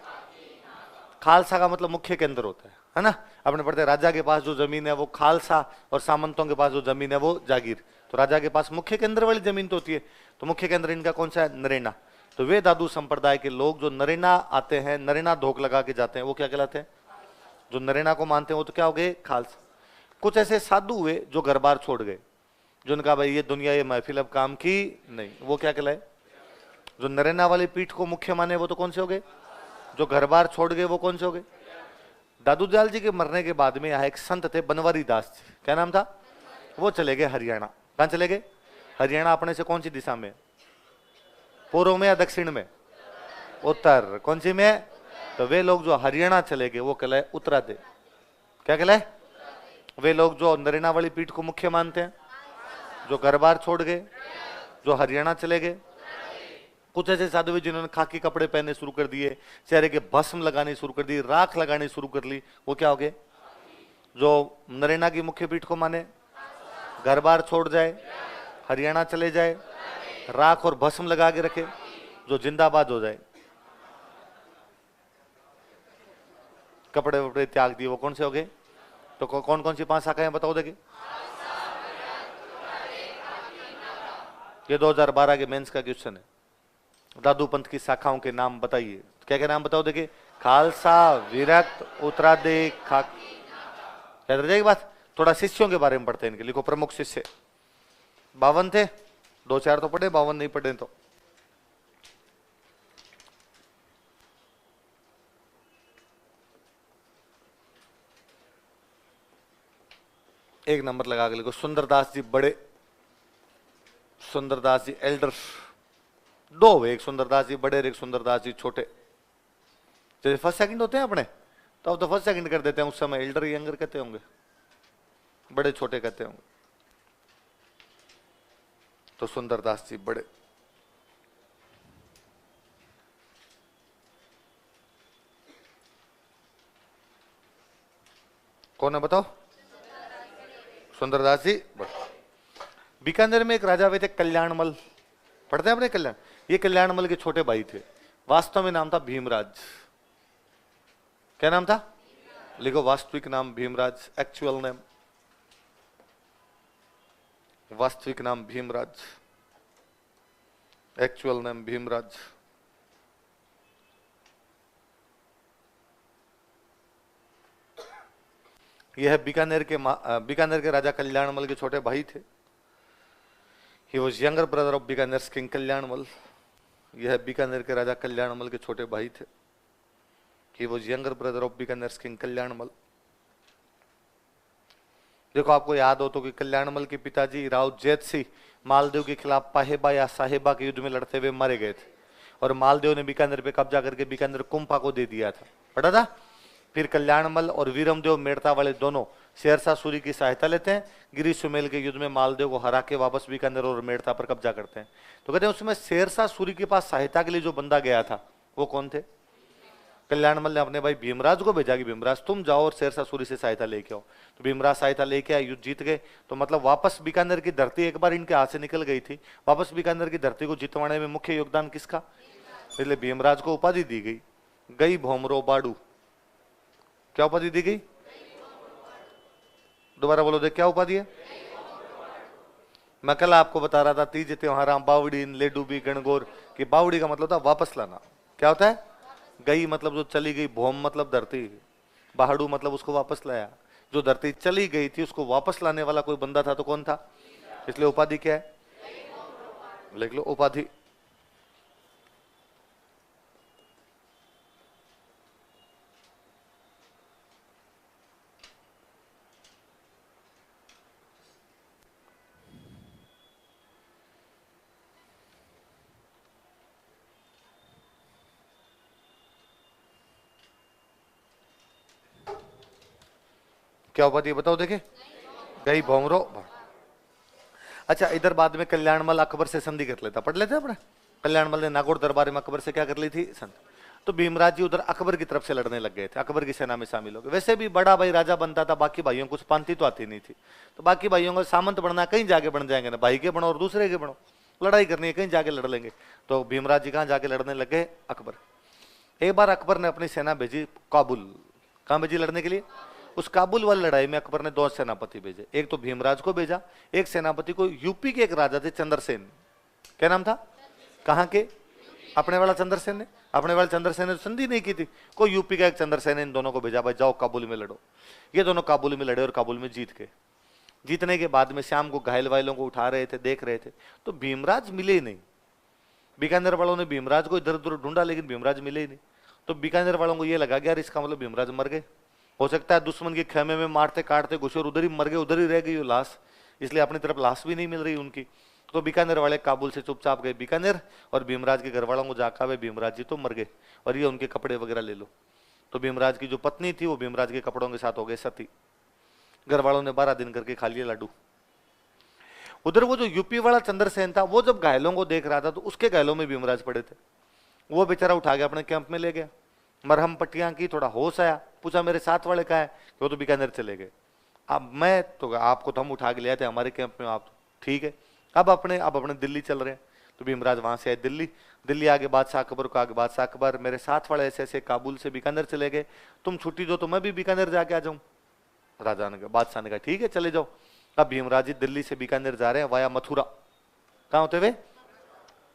खालसा का मतलब मुख्य के अंदर होता है ना? अपने पढ़ते राजा के पास जो जमीन है वो खालसा, और सामंतों के पास जो जमीन है वो जागीर। तो राजा के पास मुख्य के अंदर वाली जमीन तो होती है, तो मुख्य के अंदर इनका कौन सा है? नरेना। तो वे दादू संप्रदाय के लोग जो नरेना आते हैं, नरेना धोख लगा के जाते हैं, वो क्या कहलाते हैं? जो नरेना को मानते हैं वो तो क्या हो गए? खालसा। कुछ ऐसे साधु हुए जो घर बार छोड़ गए, जो उनका भाई ये दुनिया ये महफिल अब काम की नहीं, वो क्या कहलाए? जो नरेना वाली पीठ को मुख्य माने वो तो कौन से हो गए? जो घर बार छोड़ गए वो कौन से हो गए? दादू दयाल जी के मरने के बाद में यहाँ एक संत थे बनवारी दास जी, क्या नाम था? वो चले गए हरियाणा। कहां चले गए? हरियाणा अपने से कौन सी दिशा में? पूर्व में या दक्षिण में? उत्तर। कौन सी में? तो वे लोग जो हरियाणा चले गए वो कहलाए उत्तरादे। क्या कहलाए? वे लोग जो नरेना वाली पीठ को मुख्य मानते हैं, जो घर बार छोड़ गए, जो हरियाणा चले गए। कुछ ऐसे साधु हुए जिन्होंने खाकी कपड़े पहनने शुरू कर दिए, चेहरे के भस्म लगाने शुरू कर दी, राख लगाने शुरू कर ली, वो क्या हो गए? जो नरेना की मुख्य पीठ को माने, घर बार छोड़ जाए, हरियाणा चले जाए, राख और भस्म लगा के रखे, जो जिंदाबाद हो जाए, कपड़े वपड़े त्याग दिए, वो कौन से हो गए? तो कौन कौन सी 5 शाखाएं बताओ देखे? ये 2012 के मेंस का क्वेश्चन है। दादू पंथ की शाखाओं के नाम बताइए। क्या क्या नाम बताओ देखे? खालसा, विरक्त, उत्तरादे, खाक। याद रह जाएगी बात? थोड़ा शिष्यों के बारे में पढ़ते हैं इनके। लिखो, प्रमुख शिष्य 52 थे, 2-4 तो पढ़े, 52 नहीं पढ़े तो एक नंबर लगा के लिखो, सुंदरदास जी बड़े, सुंदरदास जी एल्डर। दो, एक सुंदरदास जी बड़े, एक सुंदरदास जी छोटे। जैसे फर्स्ट सेकंड होते हैं अपने, तो अब तो फर्स्ट सेकंड कर देते हैं, उस समय एल्डर यंगर कहते होंगे, बड़े छोटे कहते होंगे। तो सुंदरदास जी बड़े। कौन है बताओ? सुंदरदास जी बड़े। बीकानेर में एक राजा हुए थे कल्याणमल, पढ़ते हैं अपने कल्याण। ये कल्याणमल के छोटे भाई थे, वास्तव में नाम था भीमराज। क्या नाम था? लिखो वास्तविक नाम भीमराज, एक्चुअल नेम, वास्तविक नाम भीमराज, एक्चुअल नेम भीमराज। यह है बीकानेर के राजा कल्याणमल के छोटे भाई थे। He was younger brother of Bikaner's king Kalyanmal. यह बीकानेर के राजा कल्याणमल के छोटे भाई थे। He was younger brother of Bikaner's king Kalyanmal. देखो आपको याद हो तो कि कल्याणमल के पिताजी राव जैत सिंह मालदेव के खिलाफ पाहेबा या साहेबा के युद्ध में लड़ते हुए मारे गए थे, और मालदेव ने बीकानेर पे कब्जा करके बीकानेर कुंभा को दे दिया था, पता था। फिर कल्याणमल और वीरमदेव मेड़ता वाले दोनों शेरशाह सूरी की सहायता लेते हैं, गिरी सुमेल के युद्ध में मालदेव को हरा के वापस बीकानेर और मेड़ता पर कब्जा करते हैं। तो कहते हैं उसमें शेरशाह सूरी के पास सहायता के लिए जो बंदा गया था वो कौन थे? कल्याणमल ने अपने भाई भीमराज को भेजा कि भीमराज तुम जाओ और शेरशाह सूरी से सहायता लेके आओ। तो भीमराज सहायता लेके आए, युद्ध जीत गए। तो मतलब वापस बीकानेर की धरती एक बार इनके हाथ से निकल गई थी, वापस बीकानेर की धरती को जितवाने में मुख्य योगदान किसका? इसलिए भीमराज को उपाधि दी गई गई भौमरो बाड़ू। क्या उपाधि दी गई? दोबारा बोलो, देख क्या उपाधि है? मैं कल आपको बता रहा था तीज त्योहार बावड़ी लेडू भी गणगौर की, बावड़ी का मतलब था वापस लाना। क्या होता है? गई मतलब जो चली गई, भौम मतलब धरती, बाहड़ू मतलब उसको वापस लाया। जो धरती चली गई थी उसको वापस लाने वाला कोई बंदा था, तो कौन था? इसलिए उपाधि क्या है? लिख लो उपाधि। क्या उपाधि बताओ देखे? गई भौमरो। अच्छा, इधर बाद में कल्याणमल अकबर से संधि कर लेता, पढ़ लेते अपने। कल्याणमल ने नागौर दरबार में अकबर से क्या कर ली थी? संधि। तो भीमराज जी उधर अकबर की तरफ से लड़ने लग गए थे, अकबर की सेना में शामिल हो गए। वैसे भी बड़ा भाई राजा बनता था, बाकी भाइयों को पांति तो आती नहीं थी, तो बाकी भाइयों को सामंत बनना, कहीं जाके बन जाएंगे ना, भाई के बनो और दूसरे के बनो, लड़ाई करनी है कहीं जाके लड़ लेंगे। तो भीमराज जी कहाँ जाके लड़ने लग गए? अकबर। एक बार अकबर ने अपनी सेना भेजी काबुल। कहाँ भेजी लड़ने के लिए? उस काबुल वाली लड़ाई में अकबर ने दो सेनापति भेजे, एक तो भीमराज को भेजा, एक सेनापति को यूपी के एक राजा थे चंद्रसेन। क्या नाम था? कहाँ के? अपने वाला चंद्रसेन ने, अपने वाले चंद्रसेन ने संधि नहीं की थी, कोई यूपी का एक चंद्रसेन ने इन दोनों को भेजा, भाई जाओ काबुल में लड़ो। ये दोनों काबुल में लड़े और काबुल में जीत गए। जीतने के बाद में शाम को घायल वायलों को उठा रहे थे, देख रहे थे, तो भीमराज मिले ही नहीं। बीकानेर वालों ने भीमराज को इधर उधर ढूंढा, लेकिन भीमराज मिले ही नहीं। तो बीकानेर वालों को ये लगा कि यार इसका मतलब भीमराज मर गए, हो सकता है दुश्मन के खेमे में मारते काटते घुसे और उधर ही मर गए, उधर ही रह गई वो लाश, इसलिए अपनी तरफ लाश भी नहीं मिल रही उनकी। तो बीकानेर वाले काबुल से चुपचाप गए बीकानेर, और भीमराज के घर वालों को जाका वे भीमराज जी तो मर गए, और ये उनके कपड़े वगैरह ले लो। तो भीमराज की जो पत्नी थी वो भीमराज के कपड़ों के साथ हो गए सती। घर वालों ने 12 दिन करके खा लिया लाडू। उधर वो जो यूपी वाला चंद्रसेन था, वो जब घायलों को देख रहा था तो उसके घायलों में भीमराज पड़े थे, वो बेचारा उठा के अपने कैंप में ले गया, मरहम पट्टियां की, थोड़ा होश आया, पूछा मेरे साथ वाले कहाँ है? वो तो बीकानेर चले गए। अब मैं तो आपको तो हम उठा के ले आए थे हमारे कैंप में, आप ठीक है, अब अपने दिल्ली चल रहे हैं। तो भीमराज वहां से आए दिल्ली आगे बादशाह अकबर को, आगे बादशाह अकबर मेरे साथ वाले ऐसे ऐसे काबुल से बीकानेर चले गए, तुम छुट्टी दो तो मैं भी बीकानेर जाके आ जाऊं। राजा ने कहा, बादशाह ने कहा ठीक है चले जाओ। अब भीमराज जी दिल्ली से बीकानेर जा रहे हैं वाया मथुरा। कहाँ होते हुए?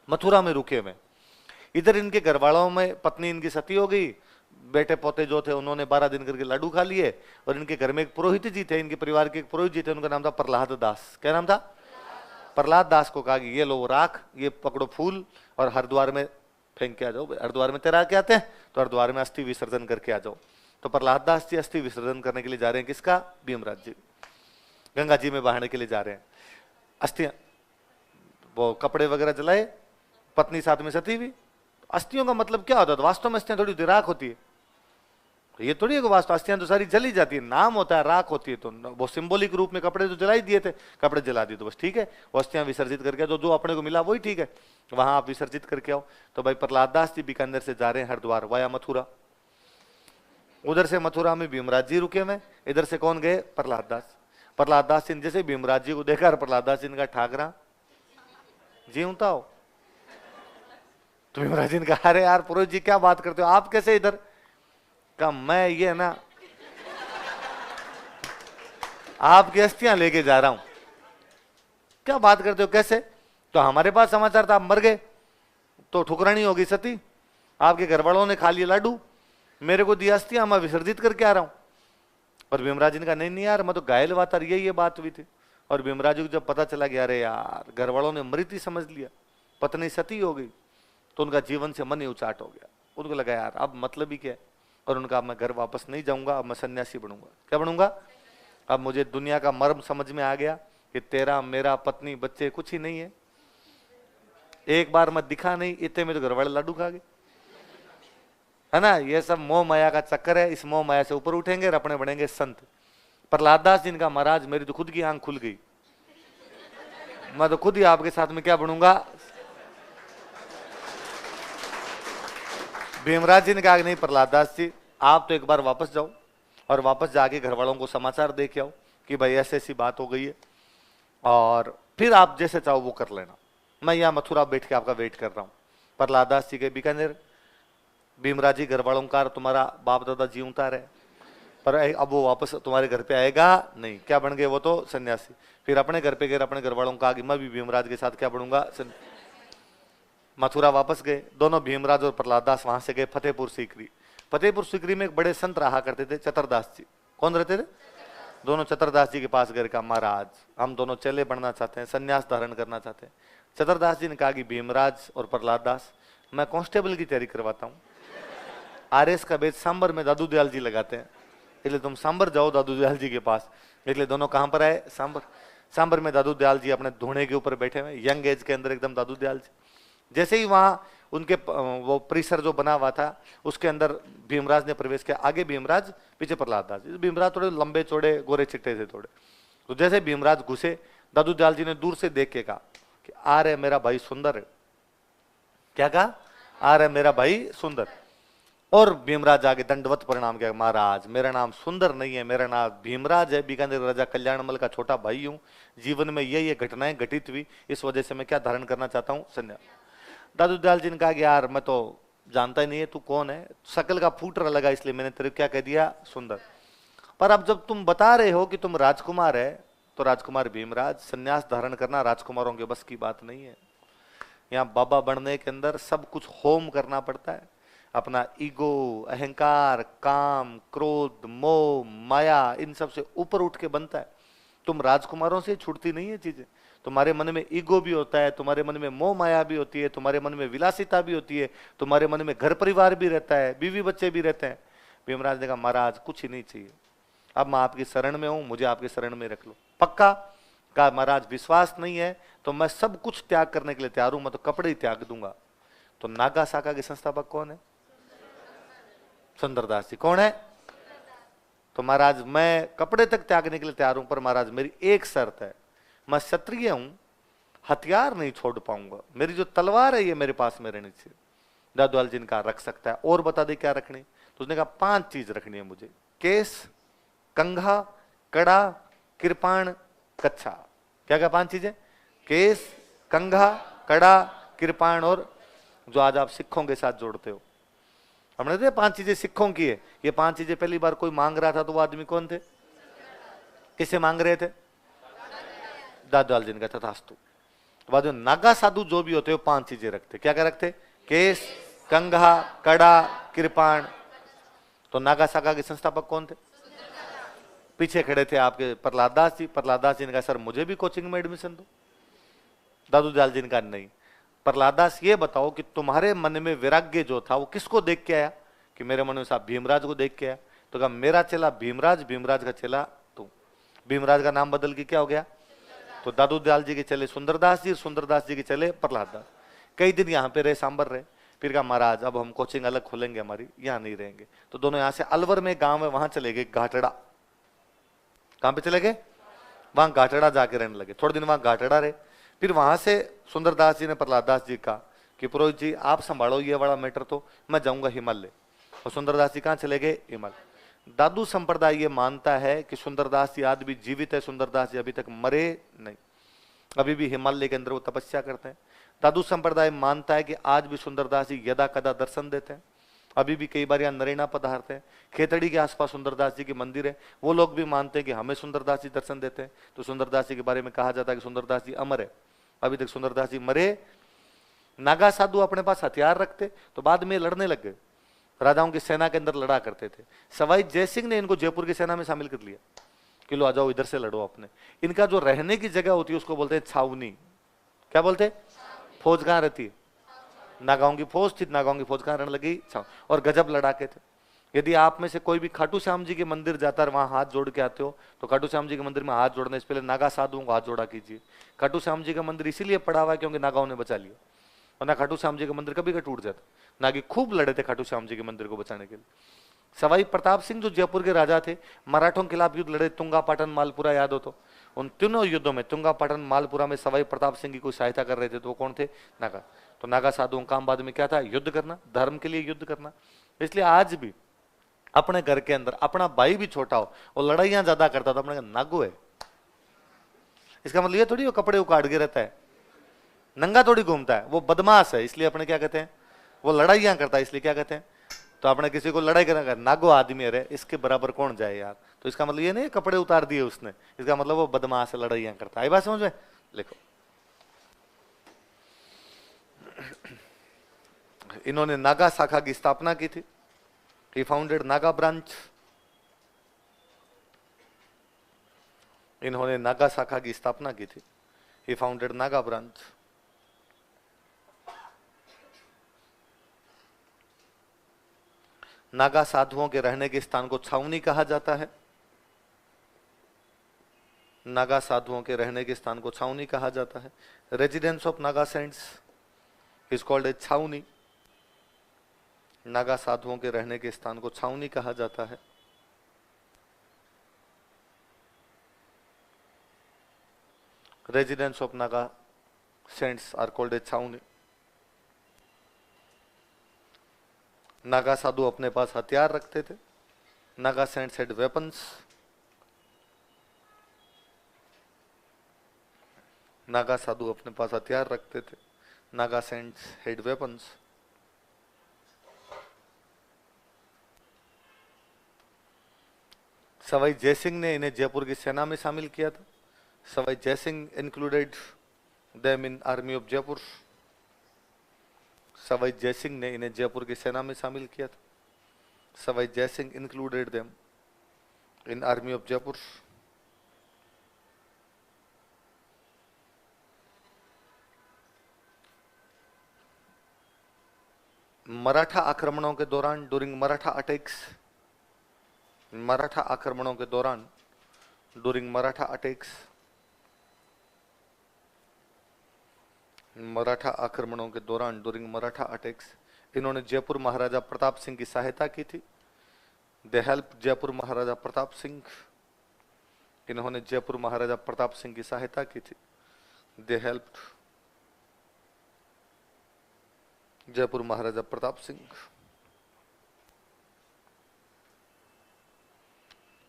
मथुरा में रुके हुए। इधर इनके घर वालों में पत्नी इनकी सती हो गई, बेटे पोते जो थे उन्होंने 12 दिन करके लाडू खा लिए, और इनके घर में एक पुरोहित जी थे, इनके परिवार के एक पुरोहित जी थे, उनका नाम था प्रहलाद दास। क्या नाम था? प्रहलाद दास को कहा कि ये लो राख, ये पकड़ो फूल और हरिद्वार में फेंक के आ जाओ। हरिद्वार में तैरा के आते हैं तो हरिद्वार में अस्थि विसर्जन करके आ जाओ। तो प्रहलाद दास जी अस्थि विसर्जन करने के लिए जा रहे हैं, किसका? भीमराज जी। गंगा जी में बहाने के लिए जा रहे हैं, अस्थियां, वो कपड़े वगैरह जलाए, पत्नी साथ में सती हुई। अस्थियों का मतलब क्या होता है? वास्तव में अस्थियां थोड़ी राख होती है, ये थोड़ी है वास्तव, अस्थियां तो सारी जली जाती है, नाम होता है राख होती है, तो वो सिंबॉलिक रूप में कपड़े तो जला ही दिए थे, कपड़े जला दिए तो बस ठीक है, वो अस्थियां विसर्जित करके तो जो अपने को मिला वही ठीक है, वहां आप विसर्जित करके आओ। तो भाई प्रहलाद दास जी बीकानेर से जा रहे हैं हरिद्वार वाया मथुरा, उधर से मथुरा में भीमराज जी रुके हुए, इधर से कौन गए? प्रहलाद दास। प्रहलाद दास जी जैसे भीमराज जी को देखा, प्रहलाद दास जी ने कहा ठाकरा जी ऊँता हो। तो भीमराज जी ने कहा अरे यार पुरोहित जी क्या बात करते हो, आप कैसे इधर? कहा मैं ये ना आपकी अस्थियां लेके जा रहा हूं। क्या बात करते हो, कैसे? तो हमारे पास समाचार था आप मर गए, तो ठुकरानी होगी सती, आपके घर वालों ने खा लिया लाडू, मेरे को दिया अस्थियां, मैं विसर्जित करके आ रहा हूं। और भीमराज जी ने कहा नहीं नहीं यार मैं तो घायल हुआ था, ये बात हुई थी। और भीमराज जी को जब पता चला गया अरे यार घर वालों ने मृत ही समझ लिया, पत्नी सती हो गई, तो उनका जीवन से मन ही उचाट हो गया। उनको लगा यार अब मतलब ही क्या है, और उनका मैं घर वापस नहीं जाऊंगा, अब मैं सन्यासी बनूंगा। क्या बनूंगा? अब मुझे दुनिया का मर्म समझ में आ गया कि तेरा मेरा पत्नी बच्चे कुछ ही नहीं है, एक बार मैं दिखा नहीं, इतने में तो घर वाले लाडू खा गए, है ना। ये सब मोह माया का चक्कर है, इस मोह माया से ऊपर उठेंगे और अपने बनेंगे संत। प्रहलाद दास जी का महाराज मेरी तो खुद की आंख खुल गई, मैं तो खुद ही आपके साथ में क्या बनूंगा। भीमराज जी ने कहा नहीं प्रहलाद दास जी आप तो एक बार वापस जाओ, और वापस जाके घर वालों को समाचार दे के आओ कि भाई ऐसी ऐसी बात हो गई है, और फिर आप जैसे चाहो वो कर लेना, मैं यहाँ मथुरा बैठ के आपका वेट कर रहा हूँ। प्रहलाद दास जी के बीकानेर, भीमराज जी घर वालों का तुम्हारा बाप दादा जीवता रहे, पर अब वो वापस तुम्हारे घर पे आएगा नहीं। क्या बन गए वो तो सन्यासी। फिर अपने घर पे गए, अपने घर वालों का मैं भी भीमराज के साथ क्या बनूंगा, मथुरा वापस गए। दोनों भीमराज और प्रहलाद दास वहां से गए फतेहपुर सीकरी। फतेहपुर सीकरी में एक बड़े संत रहा करते थे, चतुरदास जी। कौन रहते थे? दोनों चतुरदास जी के पास गए, कहा महाराज हम दोनों चले बनना चाहते हैं, संन्यास धारण करना चाहते हैं। चतुरदास जी ने कहा कि भीमराज और प्रहलाद दास मैं कांस्टेबल की तैयारी करवाता हूँ, आरएस का बेच सांबर में दादू दयाल जी लगाते हैं, इसलिए तुम सांबर जाओ दादू दयाल जी के पास। इसलिए दोनों कहां पर आए? सांबर। सांबर में दादू दयाल जी अपने धोने के ऊपर बैठे हुए, यंग एज के अंदर एकदम दादू दयाल जी। जैसे ही वहां उनके वो परिसर जो बना हुआ था उसके अंदर भीमराज ने प्रवेश किया, आगे भीमराज पीछे प्रहलाद दास जी। भीमराज थोड़े लंबे चौड़े गोरे चिट्टे थे थोड़े, तो जैसे भीमराज घुसे दादू दयाल जी ने दूर से देख के कहा कि आ रहे मेरा भाई सुंदर है। क्या कहा? आ रहे मेरा भाई सुंदर। और भीमराज आगे दंडवत प्रणाम किया, महाराज मेरा नाम सुंदर नहीं है, मेरा नाम भीमराज है, बीकानेर राजा कल्याणमल का छोटा भाई हूँ, जीवन में ये घटनाएं घटित हुई, इस वजह से मैं क्या धारण करना चाहता हूँ, संन्यास। दादू दयाल जी ने कहा कि यार मैं तो जानता ही नहीं है तू कौन है, शकल का फूटर लगा इसलिए मैंने तेरे क्या कह दिया, सुंदर। पर अब जब तुम बता रहे हो कि तुम राजकुमार है, तो राजकुमार भीमराज, संन्यास धारण करना राजकुमारों के बस की बात नहीं है। यहाँ बाबा बनने के अंदर सब कुछ होम करना पड़ता है, अपना ईगो, अहंकार, काम, क्रोध, मोह, माया, इन सब से ऊपर उठ के बनता है। तुम राजकुमारों से छूटती नहीं है चीजें, तुम्हारे मन में ईगो भी होता है, तुम्हारे मन में मोह माया भी होती है, तुम्हारे मन में विलासिता भी होती है, तुम्हारे मन में घर परिवार भी रहता है, बीवी बच्चे भी रहते हैं। भीमराज ने कहा महाराज कुछ ही नहीं चाहिए, अब मैं आपकी शरण में हूं, मुझे आपकी शरण में रख लो। पक्का? कहा महाराज विश्वास नहीं है तो मैं सब कुछ त्याग करने के लिए तैयार हूं, मैं तो कपड़े ही त्याग दूंगा। तो नागा साका के संस्थापक कौन है? सुंदरदास जी। कौन है? तो महाराज मैं कपड़े तक त्यागने के लिए तैयार हूं, पर महाराज मेरी एक शर्त है, मैं क्षत्रिय हूं, हथियार नहीं छोड़ पाऊंगा, मेरी जो तलवार है ये मेरे पास में रहनी चाहिए। दादूलाल जी ने कहा रख सकता है, और बता दे क्या रखनी? तो उसने कहा 5 चीज रखनी है मुझे, केस, कंघा, कड़ा, कृपाण, कच्छा। क्या क्या 5 चीजें? केस, कंघा, कड़ा, कृपाण, और जो आज आप सिखों के साथ जोड़ते हो। हमने तो 5 चीजें सिखों की है, ये 5 चीजें पहली बार कोई मांग रहा था तो वो आदमी कौन थे? किसे मांग रहे थे? दादूलाल जी ने कहा तथास्तु। बाद में नागा साधु जो भी होते हो 5 चीजें रखते। क्या क्या रखते? केस, कंघा, कड़ा, कृपाण। तो नागा सागा के संस्थापक कौन थे? पीछे खड़े थे आपके प्रहलाद दास जी। प्रहलाद दास जी ने कहा सर मुझे भी कोचिंग में एडमिशन दो। दादूलाल जी ने कहा नहीं, प्रहलाद दास ये बताओ कि तुम्हारे मन में वैराग्य जो था वो किसको देख के आया? कि मेरे मन में साहब भीमराज को देख के आया। तो कहा मेरा चेला भीमराज, भीमराज का चेला तू। भीमराज का नाम बदल के क्या हो गया? तो दादू दयाल जी के चले सुंदरदास जी, सुंदरदास जी के चले प्रहलाद दास। कई दिन यहाँ पे रहे, सांबर रहे। फिर कहा महाराज अब हम कोचिंग अलग खोलेंगे, हमारी यहाँ नहीं रहेंगे। तो दोनों यहाँ से अलवर में गांव है, वहां चले गए घाटड़ा। कहां पे चले गए? वहां घाटड़ा जाके रहने लगे। थोड़े दिन वहां घाटड़ा रहे। फिर वहां से सुंदरदास जी ने प्रहलाद दास जी का कि पुरोहित जी आप संभालो ये बड़ा मैटर, तो मैं जाऊंगा हिमालय। और सुंदरदास जी कहां चले गए? हिमालय। दादू संप्रदाय ये मानता है कि सुंदरदास जी आज भी जीवित है, सुंदरदास जी अभी तक मरे नहीं, अभी भी हिमालय के अंदर वो तपस्या करते हैं। दादू संप्रदाय मानता है कि आज भी सुंदरदास जी यदा कदा दर्शन देते हैं, अभी भी कई बार यहाँ नरेना पधारते हैं। खेतड़ी के आसपास सुंदरदास जी की मंदिर है, वो लोग भी मानते हैं कि हमें सुंदरदास जी दर्शन देते हैं। तो सुंदरदास जी के बारे में कहा जाता है कि सुंदरदास जी अमर है, अभी तक सुंदरदास जी मरे। नागा साधु अपने पास हथियार रखते, तो बाद में लड़ने लग गए, राजाओं की सेना के अंदर लड़ा करते थे। सवाई जयसिंह ने इनको जयपुर की सेना में शामिल कर लिया कि लो आ जाओ इधर से लड़ो अपने। इनका जो रहने की जगह होती है उसको बोलते हैं छावनी। क्या बोलते हैं? फौज कहां रहती है? नागाओं की फौज थी, नागाओं की फौज कहां रहने लगी? और गजब लड़ाके थे। यदि आप में से कोई भी खाटू श्याम जी के मंदिर जाता है, वहां हाथ जोड़ के आते हो, तो खाटू श्याम जी के मंदिर में हाथ जोड़ने से पहले नागा साधुओं को हाथ जोड़ा कीजिए। खाटू श्याम जी का मंदिर इसीलिए पड़ा हुआ है क्योंकि नागाओं ने बचा लिया, वरना खाटू श्याम जी का मंदिर कभी का टूट जाता। नागी खूब लड़े थे खाटू श्याम जी के मंदिर को बचाने के लिए। सवाई प्रताप सिंह जो जयपुर के राजा थे, मराठों के खिलाफ युद्ध लड़े, तुंगा पाटन मालपुरा, याद हो तो? उन तीनों युद्धों में तुंगा पाटन मालपुरा में सवाई प्रताप सिंह की कोई सहायता कर रहे थे, तो वो कौन थे? नागा। तो नागा साधुओं का काम बाद में क्या था? युद्ध करना, धर्म के लिए युद्ध करना। इसलिए आज भी अपने घर के अंदर अपना भाई भी छोटा हो और लड़ाइयां ज्यादा करता तो अपने नागो है, इसका मतलब ये थोड़ी वो कपड़े उकाड़ के रहता है, नंगा थोड़ी घूमता है, वो बदमाश है, इसलिए अपने क्या कहते हैं? वो लड़ाइयां करता है, इसलिए क्या कहते हैं? तो आपने किसी को लड़ाई करना, नागो आदमी है, इसके बराबर कौन जाए यार। तो इसका मतलब ये नहीं कपड़े उतार दिए उसने, इसका मतलब वो बदमाश है, लड़ाइयां करता है। आई बात समझ में? लिखो, इन्होंने नागा शाखा की स्थापना की थी। ही फाउंडेड नागा ब्रांच। इन्होंने नागा शाखा की स्थापना की थी। ही फाउंडेड नागा ब्रांच। नागा साधुओं के रहने के स्थान को छावनी कहा जाता है। नागा साधुओं के रहने के स्थान को छावनी कहा जाता है। Residence of Naga saints is called a chhavni. Naga साधुओं के रहने के स्थान को छावनी कहा जाता है। Residence of Naga saints are called a chhavni. Naga sadhu अपने पास हथियार रखते थे। Naga saints had weapons. Naga sadhu अपने पास हथियार रखते थे। Naga saints had weapons. Sawai Jaisingh ने इन्हें जयपुर की सेना में शामिल किया था। Sawai Jaisingh included them in army of Jaipur. Sawai Jaisingh ने इन्हें जयपुर की सेना में शामिल किया था। Sawai Jaisingh included them in army of Jaipur. Maratha आक्रमणों के दौरान, ड्यूरिंग मराठा अटैक्स, मराठा आक्रमणों के दौरान, ड्यूरिंग मराठा अटैक्स, मराठा आक्रमणों के दौरान, ड्यूरिंग मराठा अटैक्स, इन्होंने जयपुर महाराजा प्रताप सिंह की सहायता की थी। दे हेल्प जयपुर महाराजा प्रताप सिंह। इन्होंने जयपुर महाराजा प्रताप सिंह की सहायता की थी। दे हेल्प जयपुर महाराजा प्रताप सिंह।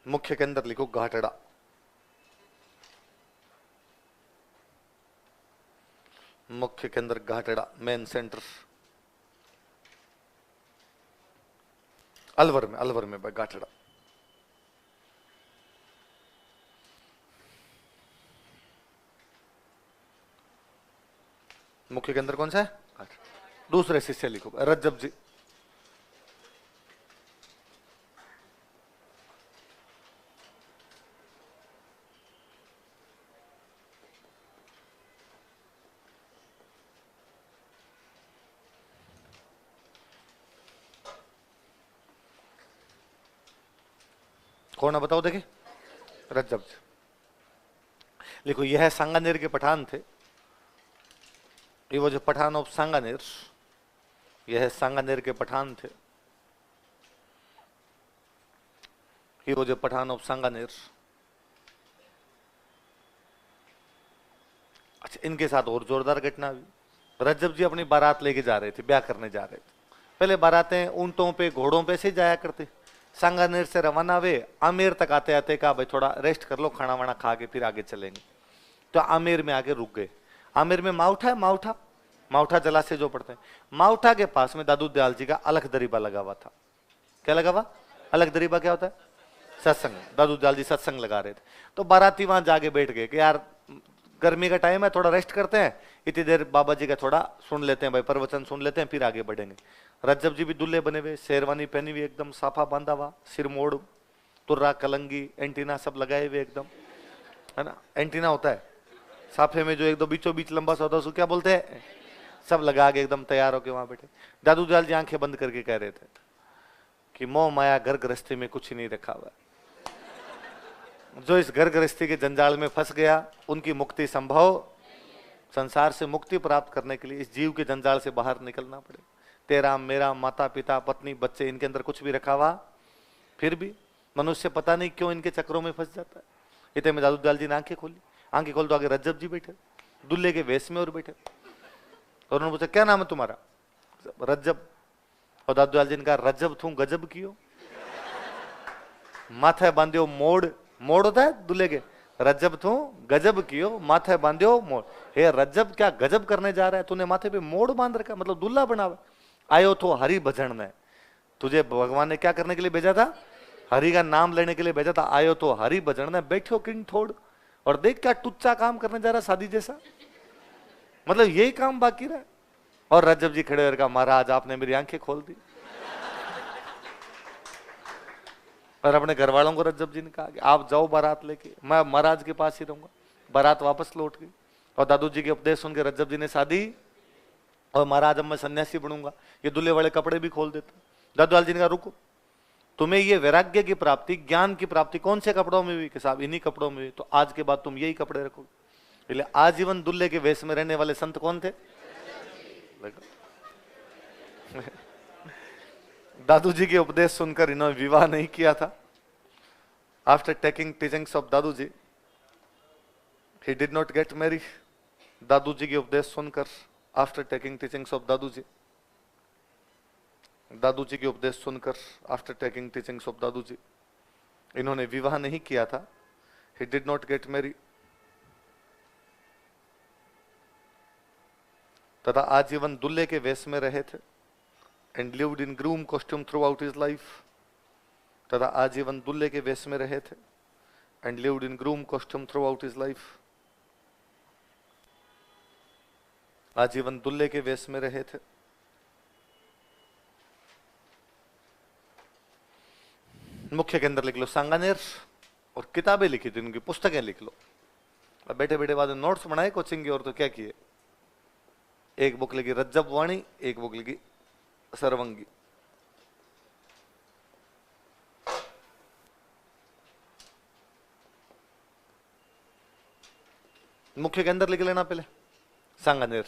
मुख्य के अंदर लिखो घाटड़ा। मुख्य के अंदर घाटड़ा, मेन सेंटर अलवर में, अलवर में घाटड़ा। मुख्य के अंदर कौन सा है? घाटड़ा। दूसरे शिष्य लिखो रज्जब जी। कौन है बताओ, देखिए रज्जब जी। देखो यह सांगानेर के पठान थे, ये वो जो पठान ऑफ सांगानेर, यह सांगानेर के पठान थे, ये वो जो पठान ऑफ सांगानेर। अच्छा, इनके साथ और जोरदार घटना हुई। रज्जब जी अपनी बारात लेके जा रहे थे, ब्याह करने जा रहे थे। पहले बारातें ऊंटों पे घोड़ों पे से जाया करते। सांगानेर से रवाना हुए, आमेर तक आते आते कहा भाई थोड़ा रेस्ट कर लो, खाना वाना खा के फिर आगे चलेंगे। तो आमेर में आके रुक गए। आमेर में माउठा है, माउठा, माउठा जलाशय जो पड़ते हैं, माउठा के पास में दादू दयाल जी का अलख दरीबा लगा हुआ था। क्या लगा हुआ? अलख दरीबा क्या होता है? सत्संग। दादू दयाल जी सत्संग लगा रहे थे। तो बाराती वहां जाके बैठ गए कि यार गर्मी का टाइम है, थोड़ा रेस्ट करते हैं, इतनी देर बाबा जी का थोड़ा सुन लेते हैं भाई, प्रवचन सुन लेते हैं, फिर आगे बढ़ेंगे। रज्जब जी भी दुल्हे बने हुए, शेरवानी पहनी हुई, एकदम साफा बांधा हुआ, सिर मोड़, तुर्रा, कलंगी, एंटीना सब लगाए हुए एकदम, है ना। एंटीना होता है साफे में जो एक दो बीचों बीच लंबा सा होता है, उसको क्या बोलते हैं? सब लगा के एकदम तैयार होके वहां बैठे। दादू दयाल जी आंखें बंद करके कह रहे थे कि मोह माया घर गृहस्थी में कुछ नहीं रखा हुआ। जो इस घर गृहस्थी के जंजाल में फंस गया, उनकी मुक्ति संभव। संसार से मुक्ति प्राप्त करने के लिए इस जीव के जंजाल से बाहर निकलना पड़े। तेरा मेरा, माता पिता, पत्नी, बच्चे, इनके अंदर कुछ भी रखा हुआ, फिर भी मनुष्य पता नहीं क्यों इनके चक्रों में फंस जाता है। इतने में दादू दयाल जी ने आंखें खोली। आंखें खोल तो आगे रज्जब जी बैठे, दुल्हे के वेश में और बैठे, और उन्होंने पूछा क्या नाम है तुम्हारा? रज्जब। और दादू दयाल जी ने कहा रज्जब थू गजब कियो, माथे बांध्यो मोड़, मोड़ होता है दूल्हे के, रज्जब थू गजब कियो, माथे बांध्यो मोड़। हे रज्जब, क्या गजब करने जा रहा है? तूने माथे पे मोड़ बांध रखा, मतलब दूल्हा बनावे। आयो तो हरि भजन ने, तुझे भगवान ने क्या करने के लिए भेजा था? हरि का नाम लेने के लिए भेजा था। आयो तो हरि भजन ने, बैठो किंग थोड़, और देख क्या टुच्चा काम करने जा रहा, शादी जैसा, मतलब यही काम बाकी रहा। और रज्जब जी खड़े होकर कहा महाराज आपने मेरी आंखें खोल दी। और अपने घर वालों को रज्जब जी ने कहा कि आप जाओ बारात लेके, मैं महाराज के पास ही रहूंगा। बारात वापस लौट गई, और दादू जी के उपदेश सुन के रज्जब जी ने शादी, और महाराज अब मैं सन्यासी बनूंगा, ये दूल्हे वाले कपड़े भी खोल देते। दादू लाल जी ने कहा रुको, तुम्हें ये वैराग्य की प्राप्ति, ज्ञान की प्राप्ति कौन से कपड़ों में हुई? कि साहब इन्हीं कपड़ों में हुई। तो आज के बाद तुम यही कपड़े रखोगे। इसलिए आजीवन दूल्हे के वेश में रहने वाले संत कौन थे? दादू जी के उपदेश सुनकर इन्होंने विवाह नहीं किया था। After taking teachings of Dadu ji, he did not get married. Dadu ji के उपदेश सुनकर, after taking teachings of Dadu ji, Dadu ji के उपदेश सुनकर, after taking teachings of Dadu ji, इन्होंने विवाह नहीं किया था। He did not get married, तथा आजीवन दूल्हे के वेश में रहे थे। And lived in groom costume throughout his life, तथा आजीवन दूल्हे के वेश में रहे थे। And lived in groom costume throughout his life, आजीवन दूल्हे के वेश में रहे थे। मुख्य के अंदर लिख लो सांगानेर, और किताबें लिखी थी उनकी, पुस्तकें लिख लो। अब बैठे बैठे बाद में नोट्स बनाए कोचिंग की, और तो क्या किए, एक बुक लिखी रज्जब वाणी, एक बुक लिखी सर्वंगी। मुख्य के अंदर लिख लेना पहले सांगानेर।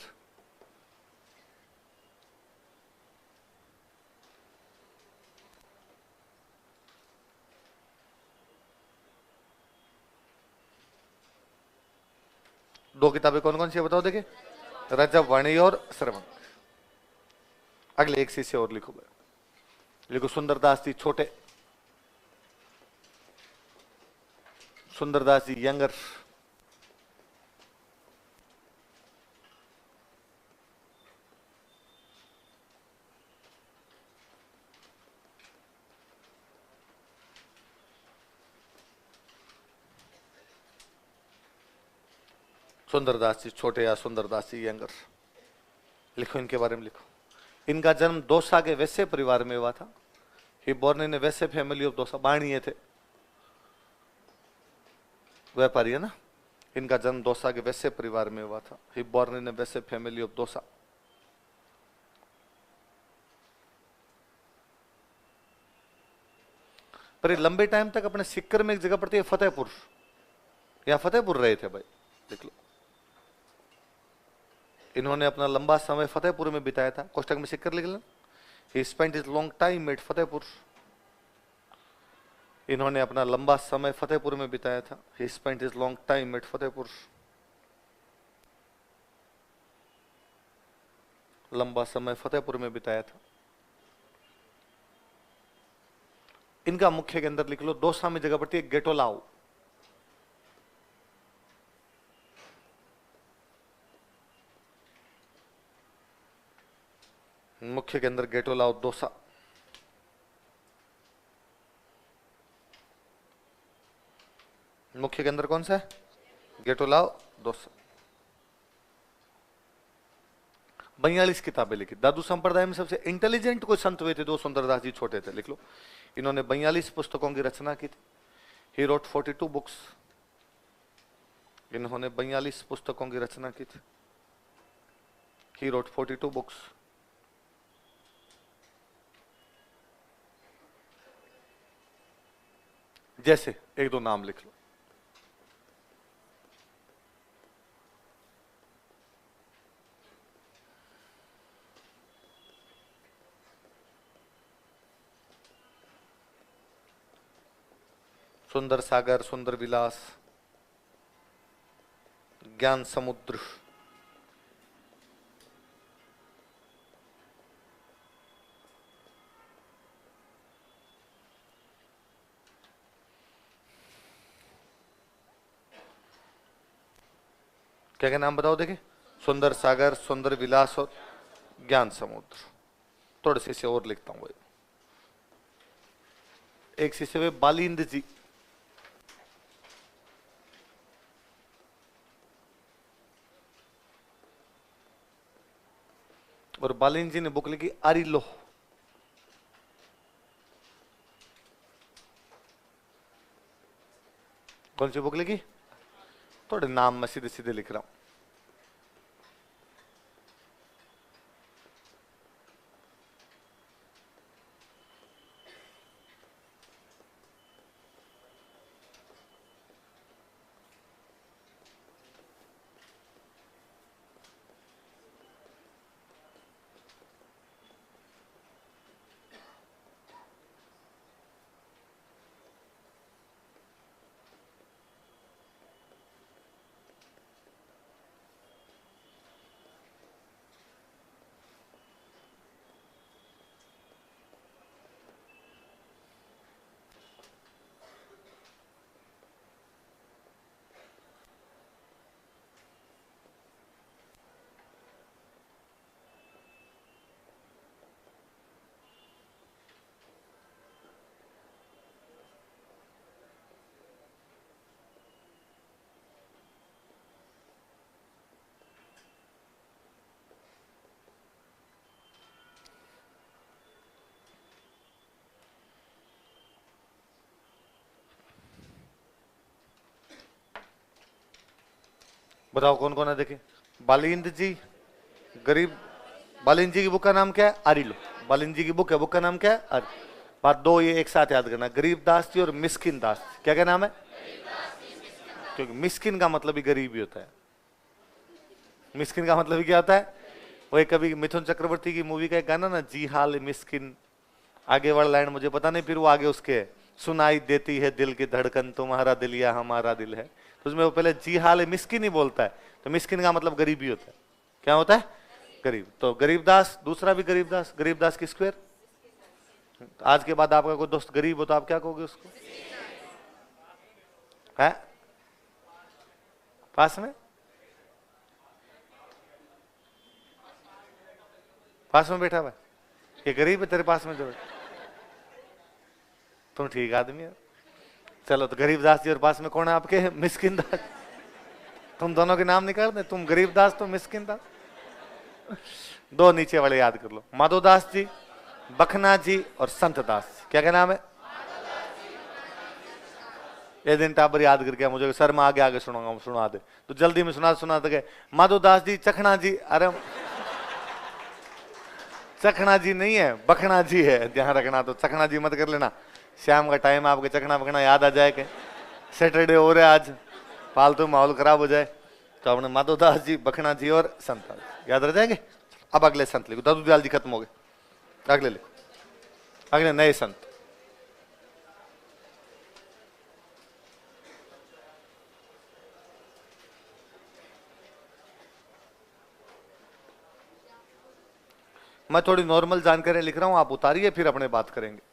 दो किताबें कौन कौन सी है बताओ देखे, रज्जब वाणी और श्रवण। अगले एक शीशे और लिखो, लिखो सुंदरदास जी छोटे, सुंदरदास जी यंगर, सुंदरदास जी छोटे या सुंदरदास जी यंगर, लिखो इनके बारे में लिखो। इनका जन्म दौसा के वैसे परिवार में हुआ था। ही बोर्न इन वैसे फैमिली ऑफ दौसा, बाणीय थे, व्यापारी है ना। इनका जन्म दौसा के वैसे परिवार में हुआ था। ही बोर्न इन वैसे फैमिली ऑफ दौसा। पर लंबे टाइम तक अपने सिक्कर में एक जगह पड़ती है फतेहपुर, या फतेहपुर रहे थे भाई। लिख लो। इन्होंने अपना लंबा समय फतेहपुर में बिताया था, कोष्टक में सिक्कर लिख लेना। He spent his long time at Fatehpur. इन्होंने अपना लंबा समय फतेहपुर में बिताया था। He spent his long time at Fatehpur. लंबा समय फतेहपुर में बिताया था। इनका मुख्य के अंदर लिख लो, दौसा में जगह पड़ती है गेटोलाओ। मुख्य के अंदर गेटोलाओ दौसा। मुख्य के अंदर कौन सा है? गेटोलाओ दौसा। 42 किताबें लिखी। दादू संप्रदाय में सबसे इंटेलिजेंट कोई संत हुए थे, दो सुंदरदास जी छोटे थे, लिख लो। इन्होंने 42 पुस्तकों की रचना की थी। He wrote 42 books. इन्होंने 42 पुस्तकों की रचना की थी। He wrote 42 books. जैसे एक दो नाम लिख लो। सुंदर सागर, सुंदर विलास, ज्ञान समुद्र, क्या क्या नाम बताओ देखिए? सुंदर सागर, सुंदर विलास और ज्ञान समुद्र। थोड़े से इसे और लिखता हूं। एक शिष्य वे बालिंद जी। और बालिंद जी ने बुक लिखी आरिलो। कौन सी बुक लिखी? थोड़े नाम मैं सीधे सीधे लिख रहा हूं। बताओ कौन कौन है? देखिए, बालिंद जी, गरीब। बालिंद जी की बुक का नाम क्या है? आरिलो। बालिंद जी की बुक है, बुक का नाम क्या है? बात दो ये एक साथ याद करना, गरीब दास जी और मिस्किन दास जी। क्या क्या नाम है? क्योंकि मिस्किन का मतलब ही गरीब ही होता है। मिस्किन का मतलब ही क्या होता है? वही कभी मिथुन चक्रवर्ती की मूवी का एक गाना ना, जी हाल मिस्किन, आगे वाला लाइन मुझे पता नहीं, फिर वो आगे उसके सुनाई देती है दिल की धड़कन, तुम्हारा दिल या हमारा दिल है, तो उसमें वो पहले जी हाल मिस्किन ही बोलता है। तो मिस्किन का मतलब गरीब ही होता है। क्या होता है? गरीब। तो गरीबदास, दूसरा भी गरीबदास, गरीबदास की स्क्वायर। आज के बाद आपका कोई दोस्त गरीब हो तो आप क्या कहोगे उसको? है पास में? पास में बैठा हुआ है? ये गरीब है तेरे पास में जो? तुम ठीक आदमी हो। चलो, तो गरीबदास जी और पास में कौन है आपके? मिस्किन दास। तुम दोनों के नाम निकाल दे, तुम गरीबदास, तुम मिस्किन दास। दो नीचे वाले याद कर लो, माधोदास जी, बखना जी और संत दास। क्या क्या नाम है? ये दिन टाबर याद करके मुझे सर मैं आगे आगे सुनाऊंगा, सुना दे तो जल्दी में सुना दे। माधोदास जी, चखना जी, अरे चखना जी नहीं है, बखना जी है, ध्यान रखना। तो चखना जी मत कर लेना, शाम का टाइम आपके चखना बखना याद आ जाए कि सैटरडे हो रहा है आज, फालतू माहौल खराब हो जाए। तो अपने माधवदास जी, बखना जी और संत याद रह जाएंगे। अब अगले संत लिखो, दादू दयाल जी खत्म हो गए, अगले लिखो, अगले नए संत। मैं थोड़ी नॉर्मल जानकारी लिख रहा हूं, आप उतारिए फिर अपने बात करेंगे।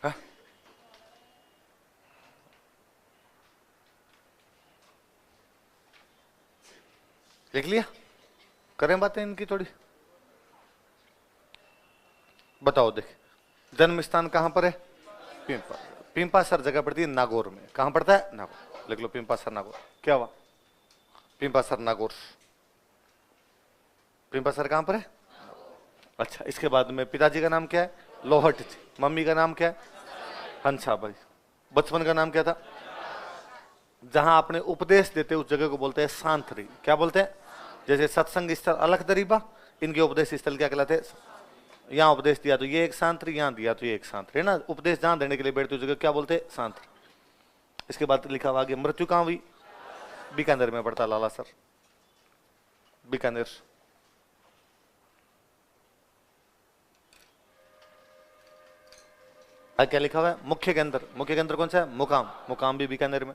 हाँ? लिख लिया, करें बातें इनकी थोड़ी। बताओ, देख जन्म स्थान कहां पर है? पिंपा। पिंपासर जगह पड़ती है नागौर में। कहां पड़ता है? नागौर। लिख लो पिंपासर नागौर। क्या हुआ? पिंपासर नागौर। पिंपासर कहां पर है? अच्छा, इसके बाद में पिताजी का नाम क्या है? लोहट जी। मम्मी का नाम क्या है? हंसा भाई। बचपन का नाम क्या था? जहां आपने उपदेश देते उस जगह को बोलते हैं सांतरी। क्या बोलते हैं? जैसे सत्संग स्थल अलग तरीबा, इनके उपदेश स्थल क्या कहलाते हैं? यहाँ उपदेश दिया तो ये एक सांतरी, यहाँ दिया तो ये एक सांतरी है ना। उपदेश जहां देने के लिए बैठते उस जगह क्या बोलते हैं? सांतरी। इसके बाद लिखा हुआ आगे, मृत्यु कहां हुई? बीकानेर में पड़ता लाला सर, बीकानेर। क्या लिखा हुआ है? मुख्य केंद्र। मुख्य केंद्र कौन सा है? मुकाम। मुकाम भी बीकानेर में।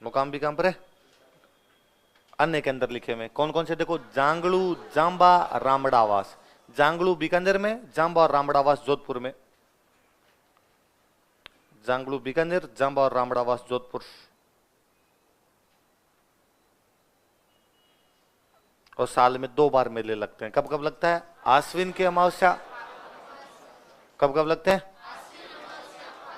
मुकाम भी कहां पर है? अन्य केंद्र लिखे हुए कौन कौन से? देखो, जांगलू, जांबा, रामड़ावास। जांगलू बीकानेर में, जांबा और रामड़ावास जोधपुर में। जांगलू बीकानेर, जांबा और रामड़ावास जोधपुर। और साल में 2 बार मेले लगते हैं। कब कब लगता है? आश्विन की अमावस्या। कब कब लगते हैं?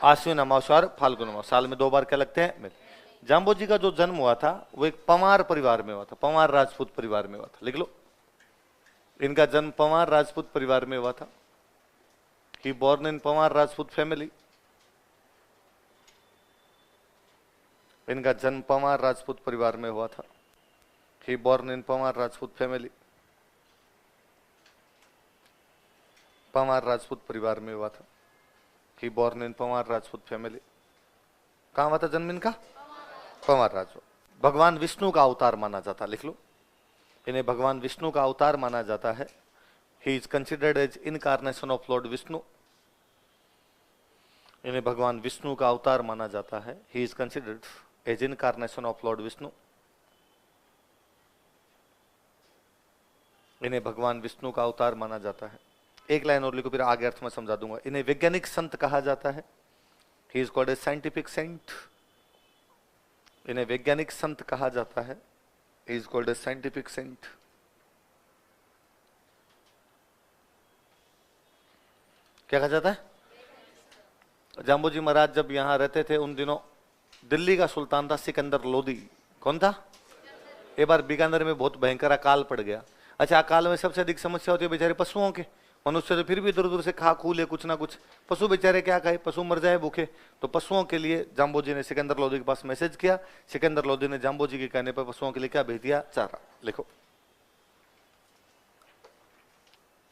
आश्विन अमावस्या और फाल्गुन अमावस्या। साल में 2 बार क्या लगते हैं? मेले। जाम्बो जी का जो जन्म हुआ था वो एक पंवार परिवार में हुआ था, पंवार राजपूत परिवार में हुआ था। लिख लो, इनका जन्म पंवार राजपूत परिवार में हुआ था। He born in Panwar Rajput family. इनका जन्म पंवार राजपूत परिवार में हुआ था। He born in Panwar Rajput family. Panwar Rajput परिवार में हुआ था। He born in Panwar Rajput family. कहां हुआ था जन्म इनका? पंवार राजपूत। भगवान विष्णु का अवतार माना जाता। लिख लो, इन्हें भगवान विष्णु का अवतार माना जाता है। He is considered as incarnation of lord Vishnu. इन्हें भगवान विष्णु का अवतार माना जाता है। He is considered as incarnation of lord Vishnu. इन्हें भगवान विष्णु का अवतार माना जाता है। एक लाइन और लिखो, फिर आगे अर्थ में समझा दूंगा। इन्हें वैज्ञानिक संत कहा जाता है। He is called a scientific saint. इन्हें वैज्ञानिक संत कहा जाता है। He is called a scientific saint. क्या कहा जाता है? जाम्बो जी महाराज जब यहां रहते थे उन दिनों दिल्ली का सुल्तान था सिकंदर लोदी। कौन था? एक बार बीकानेर में बहुत भयंकर अकाल पड़ गया। अच्छा, अकाल में सबसे अधिक समस्या होती है बेचारे पशुओं के। मनुष्य तो फिर भी दूर दूर से खा खू ले कुछ ना कुछ, पशु बेचारे क्या खाए, पशु मर जाए भूखे। तो पशुओं के लिए जाम्बो जी ने सिकंदर लोदी के पास मैसेज किया। सिकंदर लोदी ने जाम्बो जी के कहने पर पशुओं के लिए क्या भेज दिया? चारा। लिखो,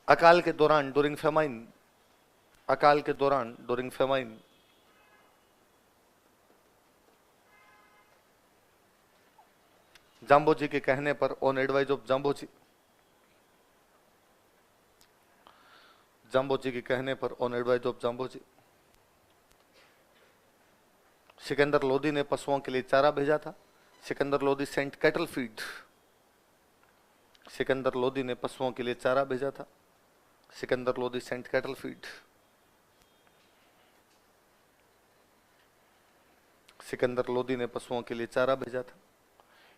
अकाल के दौरान ड्यूरिंग फेमाइन, अकाल के दौरान ड्यूरिंग फेमाइन जाम्बो जी के कहने पर, on advice of Jambo ji, Jambo ji के कहने पर, on advice of Jambo ji, Sikandar Lodi ने पशुओं के लिए चारा भेजा था। Sikandar Lodi sent cattle feed. Sikandar Lodi ने पशुओं के लिए चारा भेजा था। Sikandar Lodi sent cattle feed. Sikandar Lodi ने पशुओं के लिए चारा भेजा था।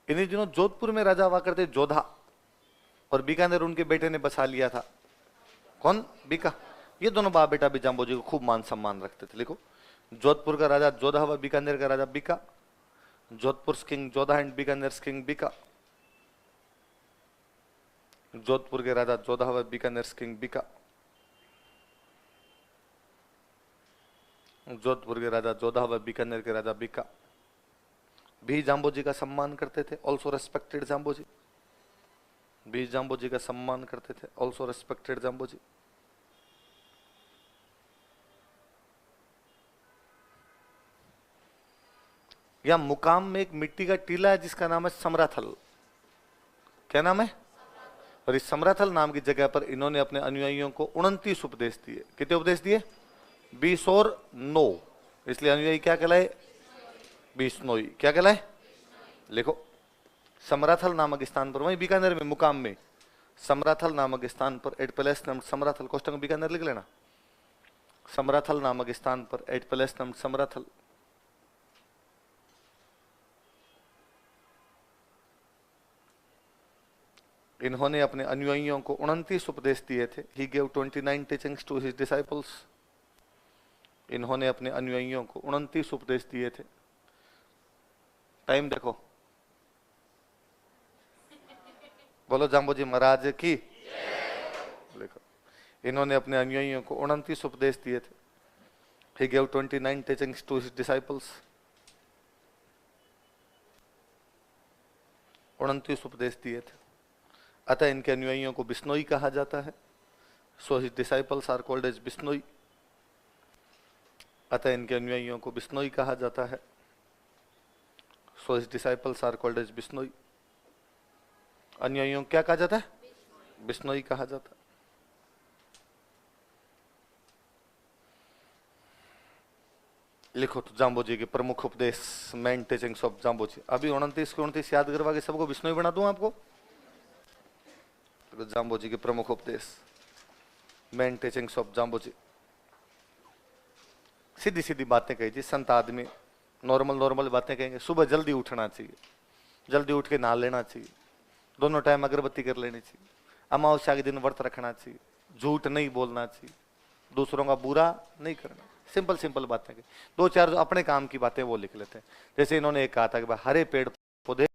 इन्हीं दिनों जोधपुर में राजा हुआ करते जोधा, और बीकानेर उनके बेटे ने बसा लिया था। कौन? बीका। ये दोनों बाप बेटा भी जाम्बो जी को खूब मान सम्मान रखते थे। लिखो, जोधपुर का राजा जोधा व बीकानेर का राजा Bika. Jodhpur king Jodha and Bikaner king Bika. Jodhpur के राजा जोधा व बीकानेर किंग बीका। जोधपुर के राजा जोधा व बीकानेर के राजा बीका भी जाम्बो जी का सम्मान करते थे। ऑल्सो रेस्पेक्टेड जाम्बो जी। भी जाम्बो जी का सम्मान करते थे। ऑल्सो रेस्पेक्टेड जाम्बो जी। यहां मुकाम में एक मिट्टी का टीला है जिसका नाम है समराथल। क्या नाम है? और इस समराथल नाम की जगह पर इन्होंने अपने अनुयायियों को 29 उपदेश दिए। कितने उपदेश दिए? 20 और 9। इसलिए अनुयायी क्या कहलाए? बिश्नोई। क्या कहलाए? लिखो, समराथल नामक स्थान पर, वहीं बीकानेर में मुकाम में समराथल नामक स्थान पर एट पैलेस नामक समराथल, कोष्टक बीकानेर लिख लेना। समराथल नामक स्थान पर एट पैलेस नामक समराथल, इन्होंने अपने अनुयायियों को 29 उपदेश दिए थे। He gave 29 teachings to his disciples. इन्होंने अपने अनुयायियों को 29 उपदेश दिए थे। टाइम देखो, बोलो जाम्बो जी महाराज की। देखो, इन्होंने अपने अनुयायियों को 29 उपदेश दिए थे। He gave 29 teachings to his disciples. 29 उपदेश दिए थे। अतः इनके अनुयायियों को बिश्नोई कहा जाता है। So his disciples are called as Bishnoi. अतः इनके अनुयायियों को बिश्नोई कहा जाता है। So his disciples are called as Bishnoi. अनुयायियों क्या कहा जाता है? बिश्नोई कहा जाता है। लिखो तो जाम्बो जी के प्रमुख उपदेश, मेन टीचिंग्स ऑफ जाम्बो जी। अभी 29 के 29 याद करवा के सबको बिश्नोई बना दूं आपको। तो जाम्बो जी के प्रमुख उपदेश, मेन टीचिंग्स ऑफ जाम्बो जी। सीधी सीधी बातें कही थी। संत आदमी नॉर्मल बातें कहेंगे। सुबह जल्दी उठना चाहिए, जल्दी उठ के नहा लेना चाहिए, दोनों टाइम अगरबत्ती कर लेनी चाहिए, अमावस्या के दिन व्रत रखना चाहिए, झूठ नहीं बोलना चाहिए, दूसरों का बुरा नहीं करना, सिंपल सिंपल बातें, दो चार जो अपने काम की बातें वो लिख लेते हैं। जैसे इन्होंने एक कहा था कि भाई हरे पेड़ पौधे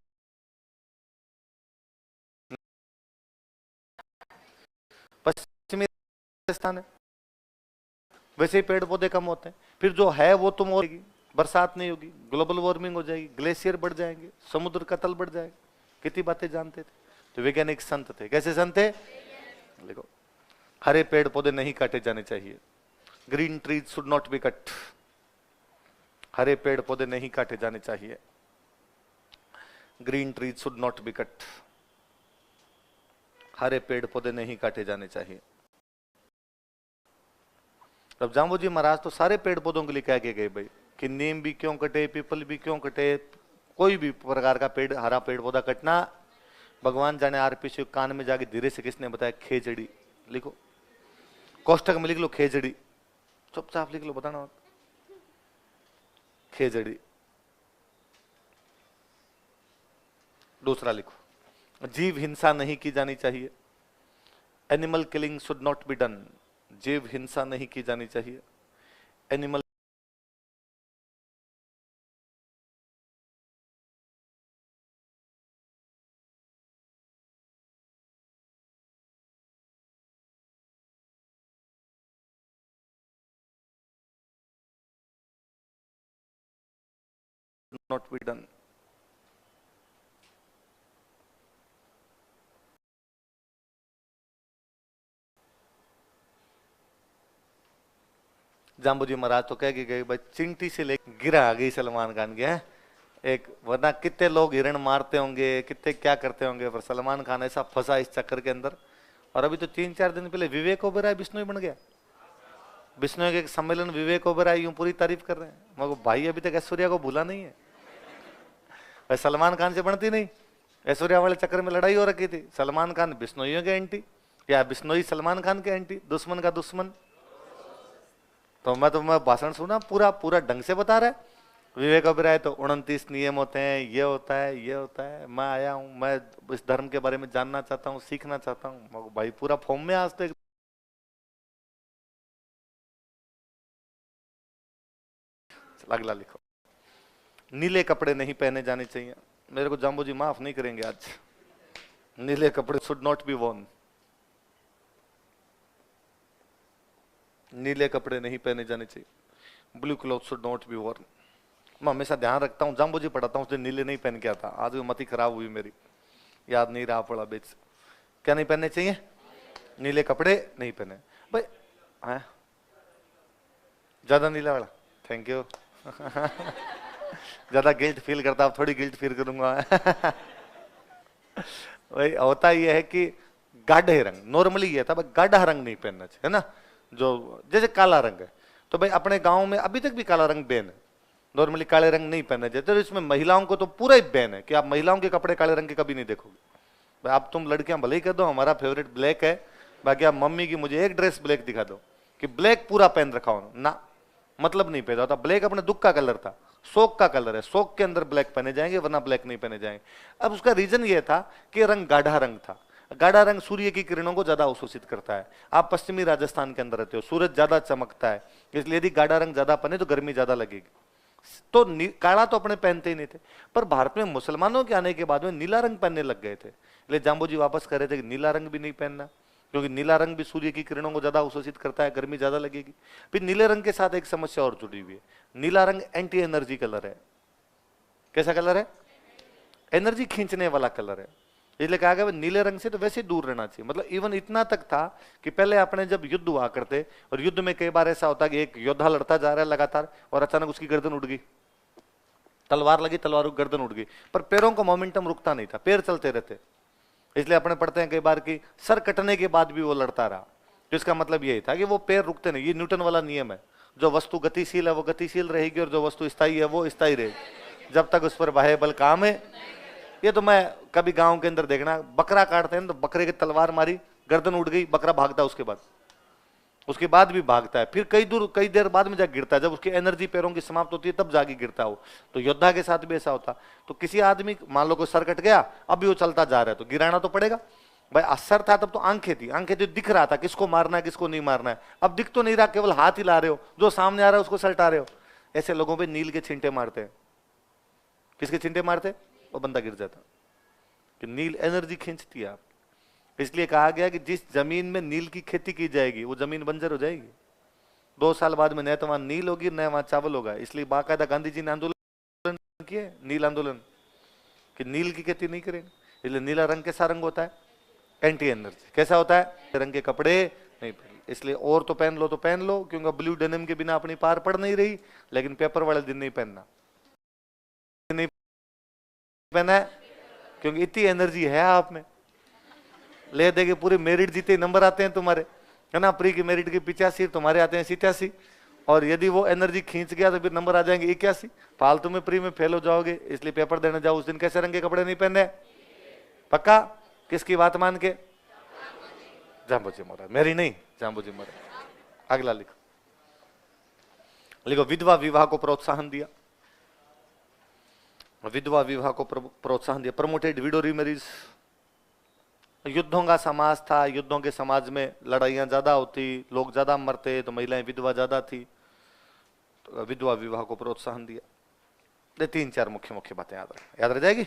पश्चिमी राजस्थान है, वैसे ही पेड़ पौधे कम होते हैं, फिर जो है वो तुम होगी, बरसात नहीं होगी, ग्लोबल वार्मिंग हो जाएगी, ग्लेशियर बढ़ जाएंगे, समुद्र का तल बढ़ जाएगा। कितनी बातें जानते थे। तो वैज्ञानिक संत थे। कैसे संत थे? देखो, हरे पेड़ पौधे नहीं काटे जाने चाहिए, green trees should not be cut. हरे पेड़ पौधे नहीं काटे जाने चाहिए, green trees should not be cut. हरे पेड़ पौधे नहीं काटे जाने चाहिए। अब जाम्बू जी महाराज तो सारे पेड़ पौधों के लिए कह के गए भाई कि नीम भी क्यों कटे, पीपल भी क्यों कटे, कोई भी प्रकार का पेड़, हरा पेड़ पौधा कटना भगवान जाने। आरपीसी कान में जाके धीरे से किसने बताया? खेजड़ी। लिखो, कोष्टक में लिख लो खेजड़ी, चुपचाप लिख लो, बताना खेजड़ी। दूसरा लिखो, जीव हिंसा नहीं की जानी चाहिए, animal killing should not be done. जीव हिंसा नहीं की जानी चाहिए, animal not be done. Jambu ji Maharaj तो कह के गए भाई चिंटी से लेकर गिरा आ गई सलमान खान के हैं एक, वरना कितने लोग हिरण मारते होंगे, कितने क्या करते होंगे, पर सलमान खान ऐसा फंसा इस चक्कर के अंदर। और अभी तो 3-4 दिन पहले विवेक ओबेरॉय बिश्नोई बन गया। बिश्नोई के सम्मेलन विवेक ओबेरॉय यूं पूरी तारीफ कर रहे हैं। मगर भाई अभी तक ऐश्वर्या को भूला नहीं है, भाई सलमान खान से बनती नहीं। ऐश्वर्या वाले चक्कर में लड़ाई हो रखी थी, सलमान खान बिश्नोइयों के एंटी या बिश्नोई सलमान खान के एंटी, दुश्मन का दुश्मन। तो मैं भाषण सुना, पूरा पूरा ढंग से बता रहा है विवेक ओबेरॉय। तो 29 नियम होते हैं, ये होता है, ये होता है, मैं आया हूं, मैं इस धर्म के बारे में जानना चाहता हूं, सीखना चाहता हूं। भाई पूरा फॉर्म में आज तो अगला लिखो, नीले कपड़े नहीं पहने जाने चाहिए। मेरे को जाम्बू जी माफ नहीं करेंगे आज। नीले कपड़े शुड नॉट बी वॉर्न, नीले कपड़े नहीं पहने जाने चाहिए, blue cloth should not B Warne. मैं हमेशा ध्यान रखता हूँ, जाम्बू जी पढ़ाता हूँ, उसने नीले नहीं पहन के आता। आज भी मती खराब हुई मेरी, याद नहीं रहा, पड़ा बेच। क्या नहीं पहनने चाहिए? नीले कपड़े नहीं पहने भाई। है ज्यादा नीला वाला, थैंक यू। ज्यादा गिल्ट फील करता, अब थोड़ी गिल्ट फील करूंगा। भाई होता यह है कि गाढ़े रंग, नॉर्मली ये था गाढ़ा रंग नहीं पहनना चाहिए, है ना। जो जैसे काला रंग है, तो भाई अपने गांव में अभी तक भी काला रंग बैन है, नॉर्मली काले रंग नहीं पहनना चाहिए। तो इसमें महिलाओं को तो पूरा ही बैन है कि आप महिलाओं के कपड़े काले रंग के कभी नहीं देखोगे। भाई आप तुम लड़कियां भले ही कह दो हमारा फेवरेट ब्लैक है, बाकी आप मम्मी की मुझे एक ड्रेस ब्लैक दिखा दो कि ब्लैक पूरा पहन रखा हो ना, मतलब नहीं पहना होता। ब्लैक अपने दुख का कलर था, शोक का कलर है, शोक के अंदर ब्लैक पहने जाएंगे, वरना ब्लैक नहीं पहने जाएंगे। अब उसका रीजन ये था कि रंग गाढ़ा रंग था। गाढ़ा रंग सूर्य की किरणों को ज्यादा अवशोषित करता है। आप पश्चिमी राजस्थान के अंदर रहते हो, सूरज ज्यादा चमकता है, इसलिए यदि गाढ़ा रंग ज्यादा पहने तो गर्मी ज्यादा लगेगी। तो काला तो अपने पहनते ही नहीं थे, पर भारत में मुसलमानों के आने के बाद में नीला रंग पहनने लग गए थे। इसलिए जाम्बू जी वापस कर रहे थे कि नीला रंग भी नहीं पहनना, क्योंकि नीला रंग भी सूर्य की किरणों को ज्यादा अवशोषित करता है, गर्मी ज्यादा लगेगी। फिर नीले रंग के साथ एक समस्या और जुड़ी हुई है, नीला रंग एंटी एनर्जी कलर है। कैसा कलर है? एनर्जी खींचने वाला कलर है। इसलिए कहा गया नीले रंग से तो वैसे दूर रहना चाहिए। मतलब इवन इतना तक था कि पहले अपने जब युद्ध हुआ करते, और युद्ध में कई बार ऐसा होता कि एक योद्धा लड़ता जा रहा है लगातार और अचानक उसकी गर्दन उड़ गई, तलवार लगी, तलवार की गर्दन उड़ गई, पर पैरों का मोमेंटम रुकता नहीं था, पैर चलते रहते। इसलिए अपने पढ़ते हैं कई बार कि सर कटने के बाद भी वो लड़ता रहा, तो इसका मतलब यही था कि वो पैर रुकते नहीं। ये न्यूटन वाला नियम है, जो वस्तु गतिशील है वो गतिशील रहेगी और जो वस्तु स्थायी है वो स्थायी रहेगी, जब तक उस पर बाह्य बल काम है। ये तो मैं कभी गांव के अंदर देखना, बकरा काटते हैं तो बकरे की तलवार मारी, गर्दन उड़ गई, बकरा भागता है, उसके बाद भी भागता है, फिर कई देर बाद में जाके गिरता है, जब उसकी एनर्जी पैरों की समाप्त होती है तब जाके गिरता है वो। तो योद्धा के साथ भी ऐसा होता। तो किसी आदमी मान लो कोई सर कट गया, अब भी वो चलता जा रहा है तो गिराना तो पड़ेगा। भाई असर था तब तो आंखें थी, दिख रहा था किसको मारना है किसको नहीं मारना है। अब दिख तो नहीं रहा, केवल हाथ हिला रहे हो, जो सामने आ रहा है उसको सलटा रहे हो। ऐसे लोगों पे नील के छिंटे मारते हैं। किसके छिंटे मारते? वो बंदा गिर जाता। कि नील एनर्जी खींचती है आप। इसलिए कहा गया कि जिस जमीन में नील की खेती की जाएगी वो जमीन बंजर हो जाएगी। 2 साल बाद में न तो वहां नील होगी न वहां चावल होगा। इसलिए बाकायदा गांधी जी ने आंदोलन किए, नील आंदोलन, कि नील की खेती नहीं करेंगे। इसलिए नीला रंग कैसा रंग होता है? Anti energy. कैसा होता है? रंग के कपड़े नहीं पहन, इसलिए और तो पहन लो तो पहन लो, क्योंकि ब्लू डेनिम के बिना अपनी पार पड़ नहीं रही। लेकिन पेपर वाले दिन नहीं पहनना, नहीं पहना है, क्योंकि इतनी एनर्जी है आप में। ले देगे पूरे मेरिट जीते नंबर आते हैं तुम्हारे, है ना। प्री की मेरिट की 85, तुम्हारे आते हैं 87। और यदि वो एनर्जी खींच गया तो फिर नंबर आ जाएंगे 81। फालतू में प्री में फेल हो जाओगे। इसलिए पेपर देने जाओ उस दिन कैसे रंग के कपड़े नहीं पहने? पक्का? किसकी बात मान के? जाम्बोजी महाराज, मेरी नहीं, जाम्बोजी महाराज। अगला लिखो, लिखो विधवा विवाह को प्रोत्साहन दिया। विधवा विवाह को प्रोत्साहन दिया। Promoted window remarriage. युद्धों का समाज था, युद्धों के समाज में लड़ाइयां ज्यादा होती, लोग ज्यादा मरते, तो महिलाएं विधवा ज्यादा थी, तो विधवा विवाह को प्रोत्साहन दिया। ये 3-4 मुख्य मुख्य बातें याद रह जाएगी।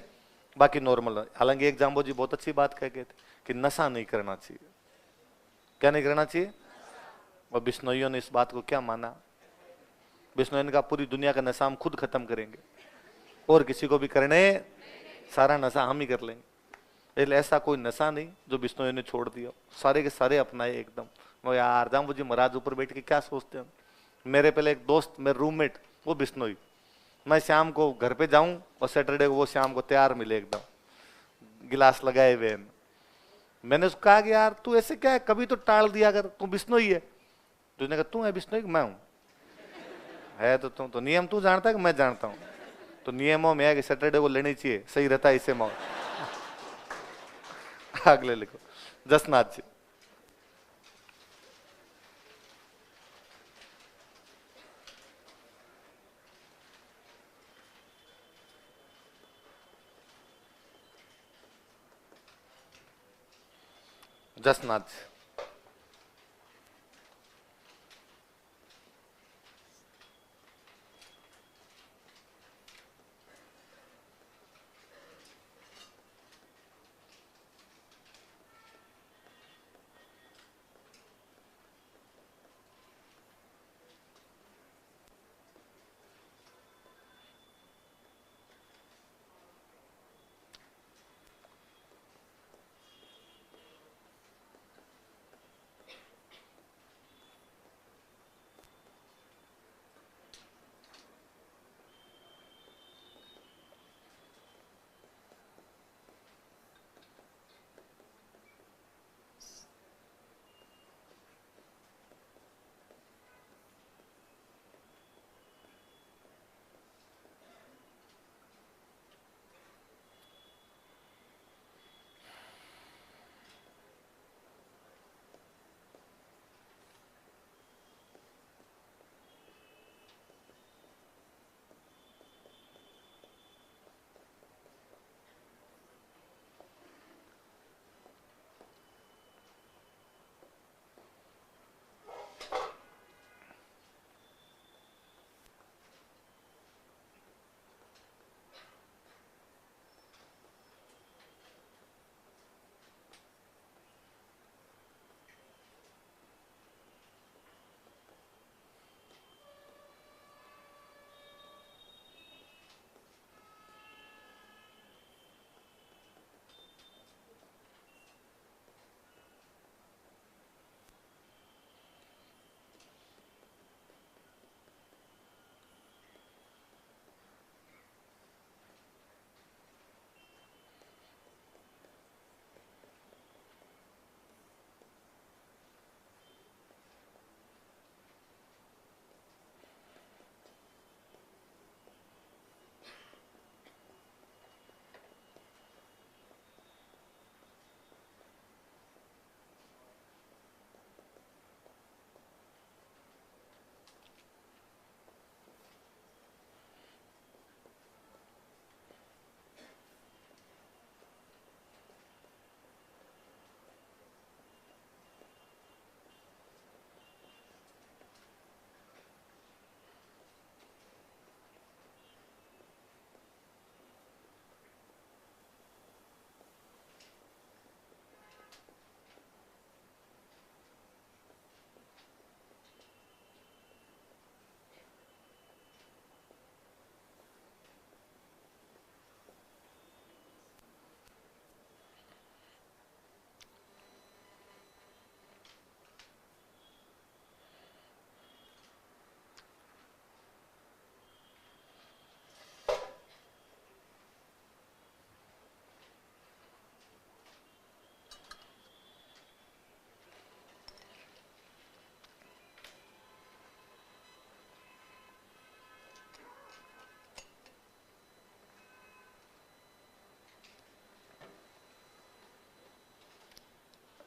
बाकी नॉर्मल। हालांकि एक जाम्बोजी बहुत अच्छी बात कह गए थे कि नशा नहीं करना चाहिए। क्या नहीं करना चाहिए? और बिश्नोइयों ने इस बात को क्या माना? बिश्नोई ने कहा पूरी दुनिया का नशा हम खुद खत्म करेंगे और किसी को भी करने, सारा नशा हम ही कर लेंगे। इसलिए ऐसा कोई नशा नहीं जो बिश्नोई ने छोड़ दिया, सारे के सारे अपनाए एकदम। वो यार जाम्बोजी महाराज ऊपर बैठ के क्या सोचते हैं। मेरे पहले एक दोस्त, मेरे रूममेट, वो बिश्नोई। मैं शाम को घर पे जाऊं और सैटरडे को वो शाम को तैयार मिले एकदम गिलास लगाए हुए। मैंने उसको कहा कि यार तू ऐसे क्या है, कभी तो टाल दिया कर, तू बिश्नोई है। तो उसने कहा तू है बिश्नोई? मैं हूं। है तो तुम तो नियम तू जानता है कि मैं जानता हूं? तो नियमों में है कि सैटरडे को लेनी चाहिए, सही रहता है इससे मौत। अगले लिखो, जसनाथ जी। जसनाथ जी।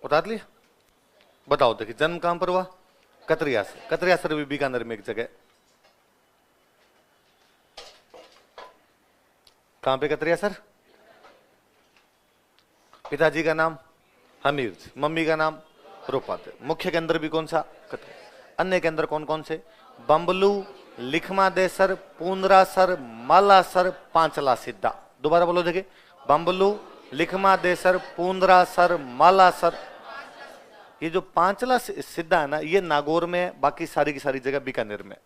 उतार लिया। बताओ, देखिए जन्म कहां पर हुआ? कतरिया से। कतरिया सर भी बीकानेर में एक जगह। कहां पे कतरिया सर? पिताजी का नाम हमीर, मम्मी का नाम रूपा। मुख्य के अंदर भी कौन सा? कतरिया। अन्य के अंदर कौन कौन से? बम्बलू, लिखमा देसर, पूंदरासर, मालासर, पांचला सिद्धा। दोबारा बोलो देखिए, बम्बलू, लिखमा देसर, पूंदरासर, मालासर। ये जो पांचला सिद्धा है ना, ये नागौर में है, बाकी सारी की सारी जगह बीकानेर में।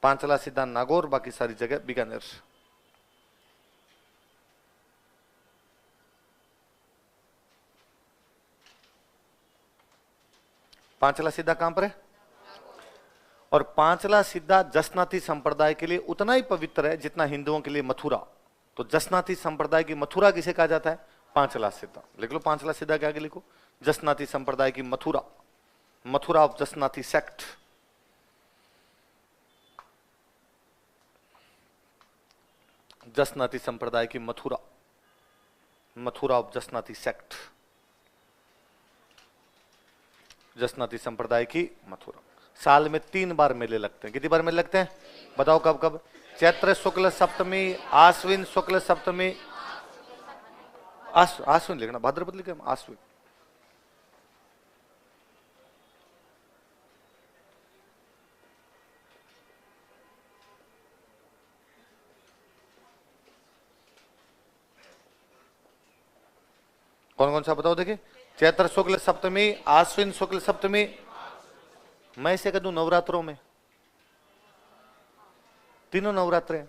पांचला सिद्धा नागौर, बाकी सारी जगह बीकानेर। पांचला सिद्धा कहां पर है? और पांचला सिद्धा जसनाती संप्रदाय के लिए उतना ही पवित्र है जितना हिंदुओं के लिए मथुरा। तो जसनाती संप्रदाय की मथुरा किसे कहा जाता है? पांचला सिद्धा। लिख लो पांचला सिद्धा के आगे लिखो जसनाती संप्रदाय की मथुरा, मथुरा ऑफ जसनाती सेक्ट। जसनाती संप्रदाय की मथुरा, मथुरा ऑफ जसनाती सेक्ट, जसनाती संप्रदाय की मथुरा। साल में 3 बार मेले लगते हैं। कितनी बार मेले लगते हैं? बताओ कब कब? चैत्र शुक्ल सप्तमी, आश्विन शुक्ल सप्तमी, आश्विन लिखना, भाद्रपद लिखे आश्विन। कौन कौन सा बताओ देखिए? चैत्र शुक्ल सप्तमी, आश्विन शुक्ल सप्तमी। मैं इसे कह दूं नवरात्रों में, तीनों नवरात्र हैं।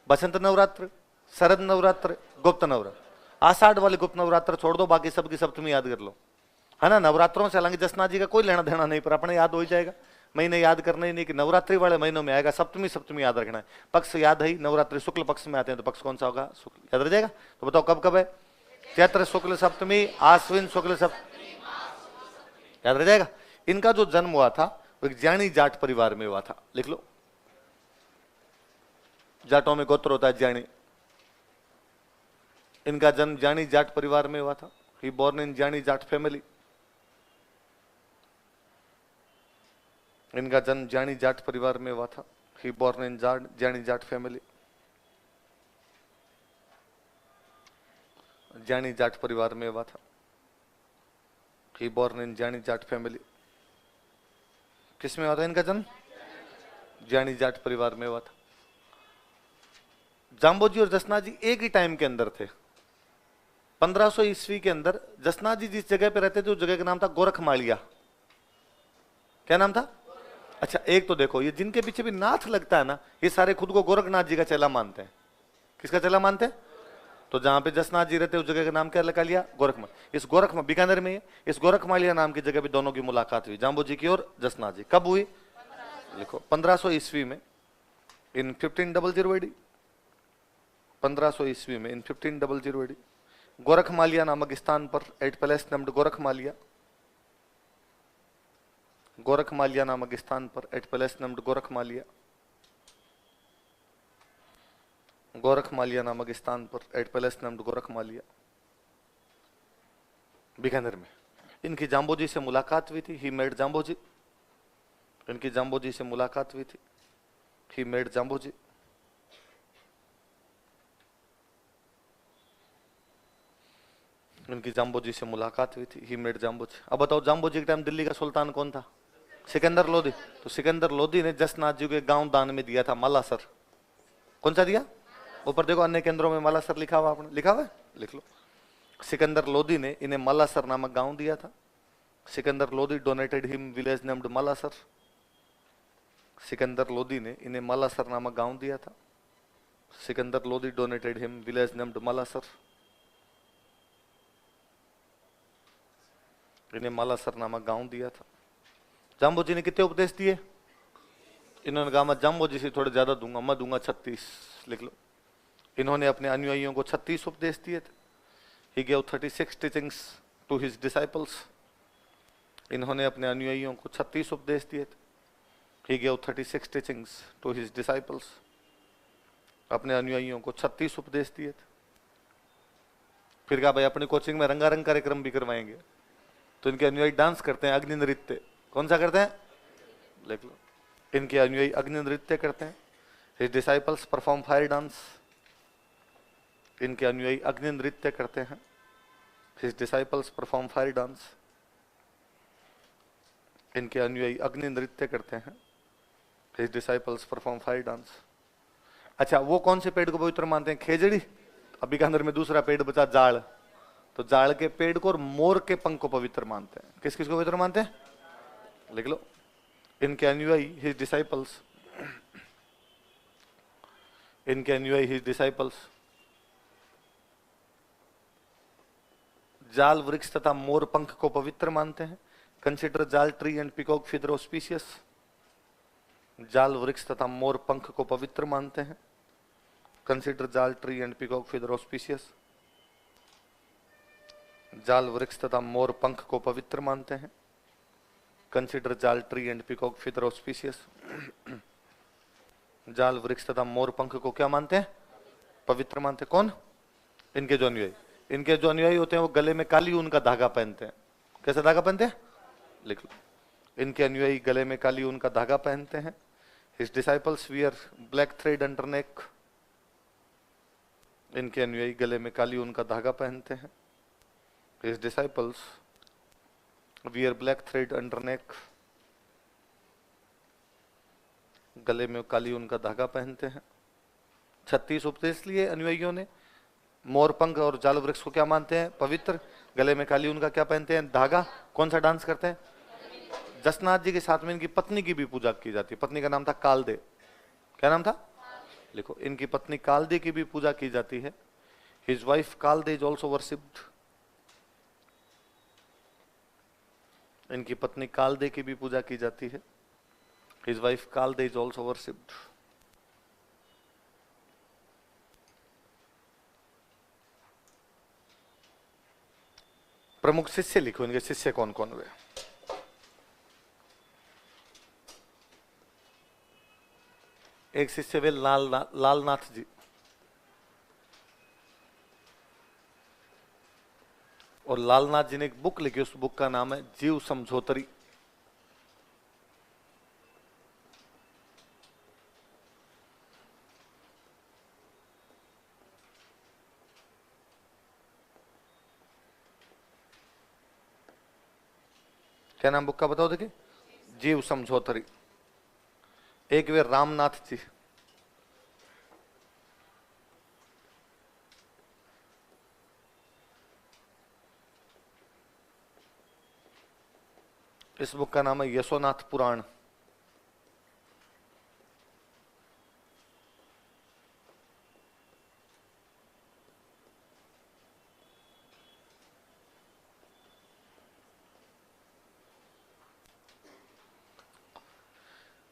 बसंत नवरात्र, शरद नवरात्र, गुप्त नवरात्र। आषाढ़ वाले गुप्त नवरात्र छोड़ दो, बाकी सबकी सप्तमी याद कर लो, है ना। नवरात्रों से हालांकि जसनाथ जी का कोई लेना देना नहीं, पर अपने याद हो ही जाएगा। महीने याद करना ही नहीं कि नवरात्रि वाले महीनों में आएगा, सप्तमी सप्तमी याद रखना है। पक्ष याद है, नवरात्रि शुक्ल पक्ष में आते हैं, तो पक्ष कौन सा होगा? शुक्ल। याद रह जाएगा। तो बताओ कब कब है? चैत्र शुक्ल सप्तमी, आश्विन शुक्ल सप्तमी। याद रह जाएगा। इनका जो जन्म हुआ था वो एक ज्ञानी जाट परिवार में हुआ था। लिख लो, जाटों में गोत्र होता है ज्ञानी। इनका जन्म ज्ञानी जाट परिवार में हुआ था। ही बोर्न इन ज्ञानी जाट फैमिली। इनका जन्म ज्ञानी जाट परिवार में हुआ था। ही बोर्न इन ज्ञानी जाट फैमिली। ज्ञानी जाट परिवार में हुआ था। ही बोर्न इन ज्ञानी जाट फैमिली। किसमें हुआ था इनका जन्म? ज्ञानी जाट परिवार में हुआ था। जाम्बोजी और जसनाथ जी एक ही टाइम के अंदर थे। 1500 ईस्वी के अंदर जसनाथ जी जिस जगह पे रहते थे उस जगह का नाम था गोरखमालिया। क्या नाम था? अच्छा, एक तो देखो, ये जिनके पीछे भी नाथ लगता है ना, ये सारे खुद को गोरखनाथ जी का चेला मानते हैं। किसका चेला मानते हैं? तो जहां पे जसनाथ जी रहते उस जगह का नाम क्या लगा लिया? गोरखमालिया। इस गोरखमा बीकानेर में इस गोरखमालिया नाम की जगह पे दोनों की मुलाकात हुई, जाम्बो जी की और जसनाथ जी। कब हुई? लिखो 1500 ईस्वी में, इन 1500 AD। 1500 ईस्वी में इन 1500 AD गोरखमालिया नामक स्थान पर, eight palace named Gorakhmaliya, Gorakhmaliya नामक स्थान पर, eight palace named Gorakhmaliya, Gorakhmaliya नामक स्थान पर, eight palace named Gorakhmaliya, Bikaner में इनकी जाम्बोजी से मुलाकात हुई थी। He made Jamboji. इनकी जाम्बोजी से मुलाकात हुई थी। He made Jamboji. इनकी जाम्बोजी से मुलाकात हुई थी। He made Jamboji. अब बताओ, जाम्बोजी के टाइम दिल्ली का सुल्तान कौन था? सिकंदर लोधी। तो सिकंदर लोधी ने जसनाथ जी के गांव दान में दिया था, मालासर। कौन सा दिया? ऊपर देखो, अन्य केंद्रों में मालासर लिखा हुआ, आपने लिखा हुआ है, लिख लो। सिकंदर लोधी ने इन्हें मालासर नामक गांव दिया था। Sikandar Lodhi donated him village named Malasar. Sikandar Lodhi ने इन्हें मालासर नामक गांव दिया था। Sikandar Lodhi donated him village named Malasar. इन्हें मालासर नामक गांव दिया था। जाम्बोजी ने कितने उपदेश दिए? इन्होंने कहा मैं जाम्बोजी से थोड़े ज्यादा दूंगा, मैं दूंगा 36। लिख लो, इन्होंने अपने अनुयायियों को 36 उपदेश दिए थे। He gave 36 teachings to his disciples. इन्होंने अपने अनुयायियों को 36 उपदेश दिए थे। He gave 36 teachings to his disciples. अपने अनुयायियों को 36 उपदेश दिए थे। फिर कहा भाई अपनी कोचिंग में रंगारंग कार्यक्रम भी करवाएंगे, तो इनके अनुयायी डांस करते हैं, अग्नि नृत्य। कौन सा करते हैं? लिख लो, इनके अनुयायी अग्नि नृत्य करते हैं। His disciples perform fire dance. इनके अनुयायी अग्नि नृत्य करते हैं। His disciples perform fire dance. इनके अनुयायी अग्नि नृत्य करते हैं। His disciples perform fire dance. अच्छा, वो कौन से पेड़ को पवित्र मानते हैं? खेजड़ी। अभी के अंदर में दूसरा पेड़ बचा, जाड़। तो जाड़ के पेड़ को और मोर के पंख को पवित्र मानते हैं। किस किस को पवित्र मानते हैं? लिख लो, इनके अनुयायी हिज डिसाइपल्स, इनके अनुयायी हिज डिसाइपल्स जाल वृक्ष तथा मोर पंख को पवित्र मानते हैं। कंसिडर जाल tree and peacock feather auspicious. जाल वृक्ष तथा मोर पंख को पवित्र मानते हैं। कंसिडर जाल tree and peacock feather auspicious. जाल वृक्ष तथा मोर पंख को पवित्र मानते हैं। कंसिडर जाल tree and peacock feather auspicious. जाल वृक्ष तथा मोर पंख को क्या मानते हैं? पवित्र मानते हैं। कौन? इनके जो अनुयायी। इनके जो अनुयायी होते हैं वो गले में काली ऊन का धागा पहनते हैं। कैसा धागा पहनते हैं? लिख लो, इनके अनुयायी गले में काली ऊन का धागा पहनते हैं। His disciples wear black thread under neck. इनके अनुयायी गले में काली ऊन का धागा पहनते हैं। His disciples wear black thread under neck. गले में काली ऊन का धागा पहनते हैं। 36 उपदेश लिए अनुयायियों ने। मोर पंख और जाल वृक्ष को क्या मानते हैं? पवित्र। गले में काली ऊन का क्या पहनते हैं? धागा। कौन सा डांस करते हैं? जसनाथ जी के साथ में इनकी पत्नी की भी पूजा की जाती है। पत्नी का नाम था कालदे। क्या नाम था? लिखो, इनकी पत्नी कालदे की भी पूजा की जाती है। His wife Kalde is also worshipped. इनकी पत्नी कालदे की भी पूजा की जाती है। His wife Kalde is also worshipped. प्रमुख शिष्य लिखो, इनके शिष्य कौन कौन हुए? एक शिष्य वे लालनाथ जी, और लालनाथ जी ने एक बुक लिखी, उस बुक का नाम है जीव समझोतरी। क्या नाम बुक का बताओ? देखिए, जीव समझोतरी। एक वे रामनाथ जी, इस बुक का नाम है यशोनाथ पुराण।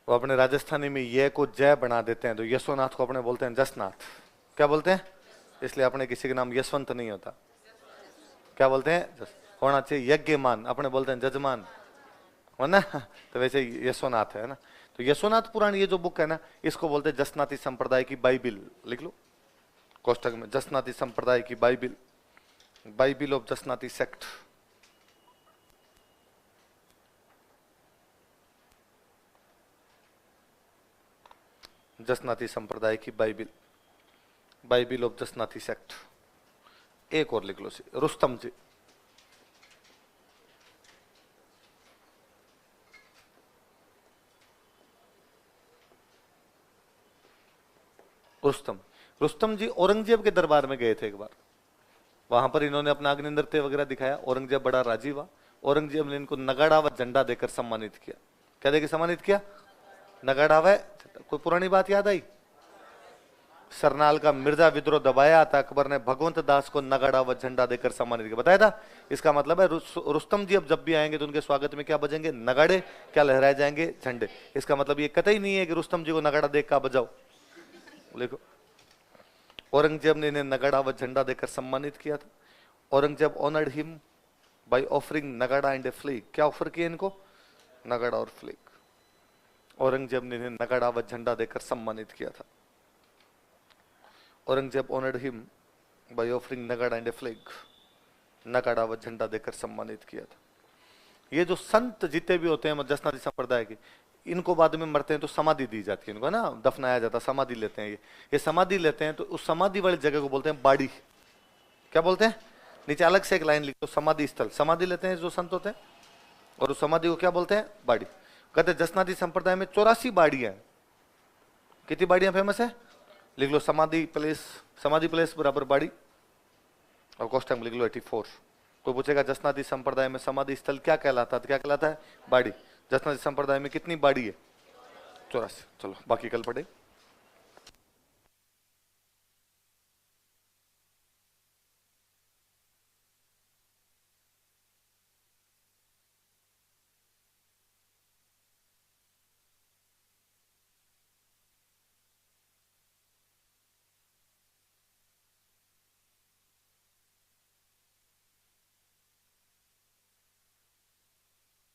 वो अपने राजस्थानी में ये को जय बना देते हैं, तो यशोनाथ को अपने बोलते हैं जसनाथ। क्या बोलते हैं? इसलिए अपने किसी के नाम यशवंत नहीं होता। क्या बोलते हैं? होना चाहिए यज्ञमान, अपने बोलते हैं जजमान, है ना? तो वैसे यशोनाथ है ना। तो यशोनाथ पुराण ये जो बुक है ना, इसको बोलते हैं जसनाती संप्रदाय की बाइबिल। लिख लो कोष्टक में, जसनाती संप्रदाय की Bible, Bible of Jasnathi sect. Jasnathi संप्रदाय की Bible, Bible of Jasnathi sect. एक और लिख लो, रुस्तम जी। रुस्तम, रुस्तम जी औरंगजेब के दरबार में गए थे एक बार। वहां पर इन्होंने अपना अग्नि नृत्य वगैरह दिखाया। औरंगजेब बड़ा राजी हुआ। औरंगजेब ने इनको नगाड़ा व झंडा देकर सम्मानित किया। क्या देकर सम्मानित किया? नगाड़ा व। कोई पुरानी बात याद आई? सरनाल का मिर्जा विद्रोह दबाया था, अकबर ने भगवंत दास को नगाड़ा व झंडा देकर सम्मानित किया। बताया था। इसका मतलब है रुस्तम जी अब जब भी आएंगे तो उनके स्वागत में क्या बजेंगे? नगाड़े। क्या लहराए जाएंगे? झंडे। इसका मतलब ये कतई नहीं है कि रुस्तम जी को नगाड़ा देख का बजाओ। देखो, औरंगजेब ने इन्हें नगाड़ा व झंडा देकर सम्मानित किया था। Aurangzeb honoured him by offering नगाड़ा एंड ए फ्लेग। क्या ऑफर किया इनको? नगाड़ा और फ्लेग। औरंगजेब ने इन्हें नगाड़ा व झंडा देकर सम्मानित किया था। Aurangzeb honoured him by offering नगाड़ा एंड ए फ्लैग, नगाड़ा व झंडा देकर सम्मानित किया था। ये जो संत जितने भी होते हैं जसनादी संप्रदाय के, इनको बाद में मरते हैं तो समाधि दी जाती है, इनको ना दफनाया जाता है, समाधि लेते हैं। ये समाधि लेते हैं तो उस समाधि वाली जगह को बोलते हैं बाड़ी। क्या बोलते हैं? नीचे अलग से एक लाइन लिख दो, समाधि स्थल। समाधि लेते हैं जो संत होते हैं, और उस समाधि को क्या बोलते हैं? बाड़ी। कहते जसनादी संप्रदाय में 84 बाड़ियां। कितनी बाड़ियां फेमस है? लिख लो समाधि प्लेस, समाधि प्लेस बराबर बाड़ी, और कॉस्टम लिख लो 84। तो पूछेगा जसनादी संप्रदाय में समाधि स्थल क्या कहलाता है? क्या कहलाता है? बाड़ी। जसनादी संप्रदाय में कितनी बाड़ी है? 84। चलो बाकी कल पढ़े।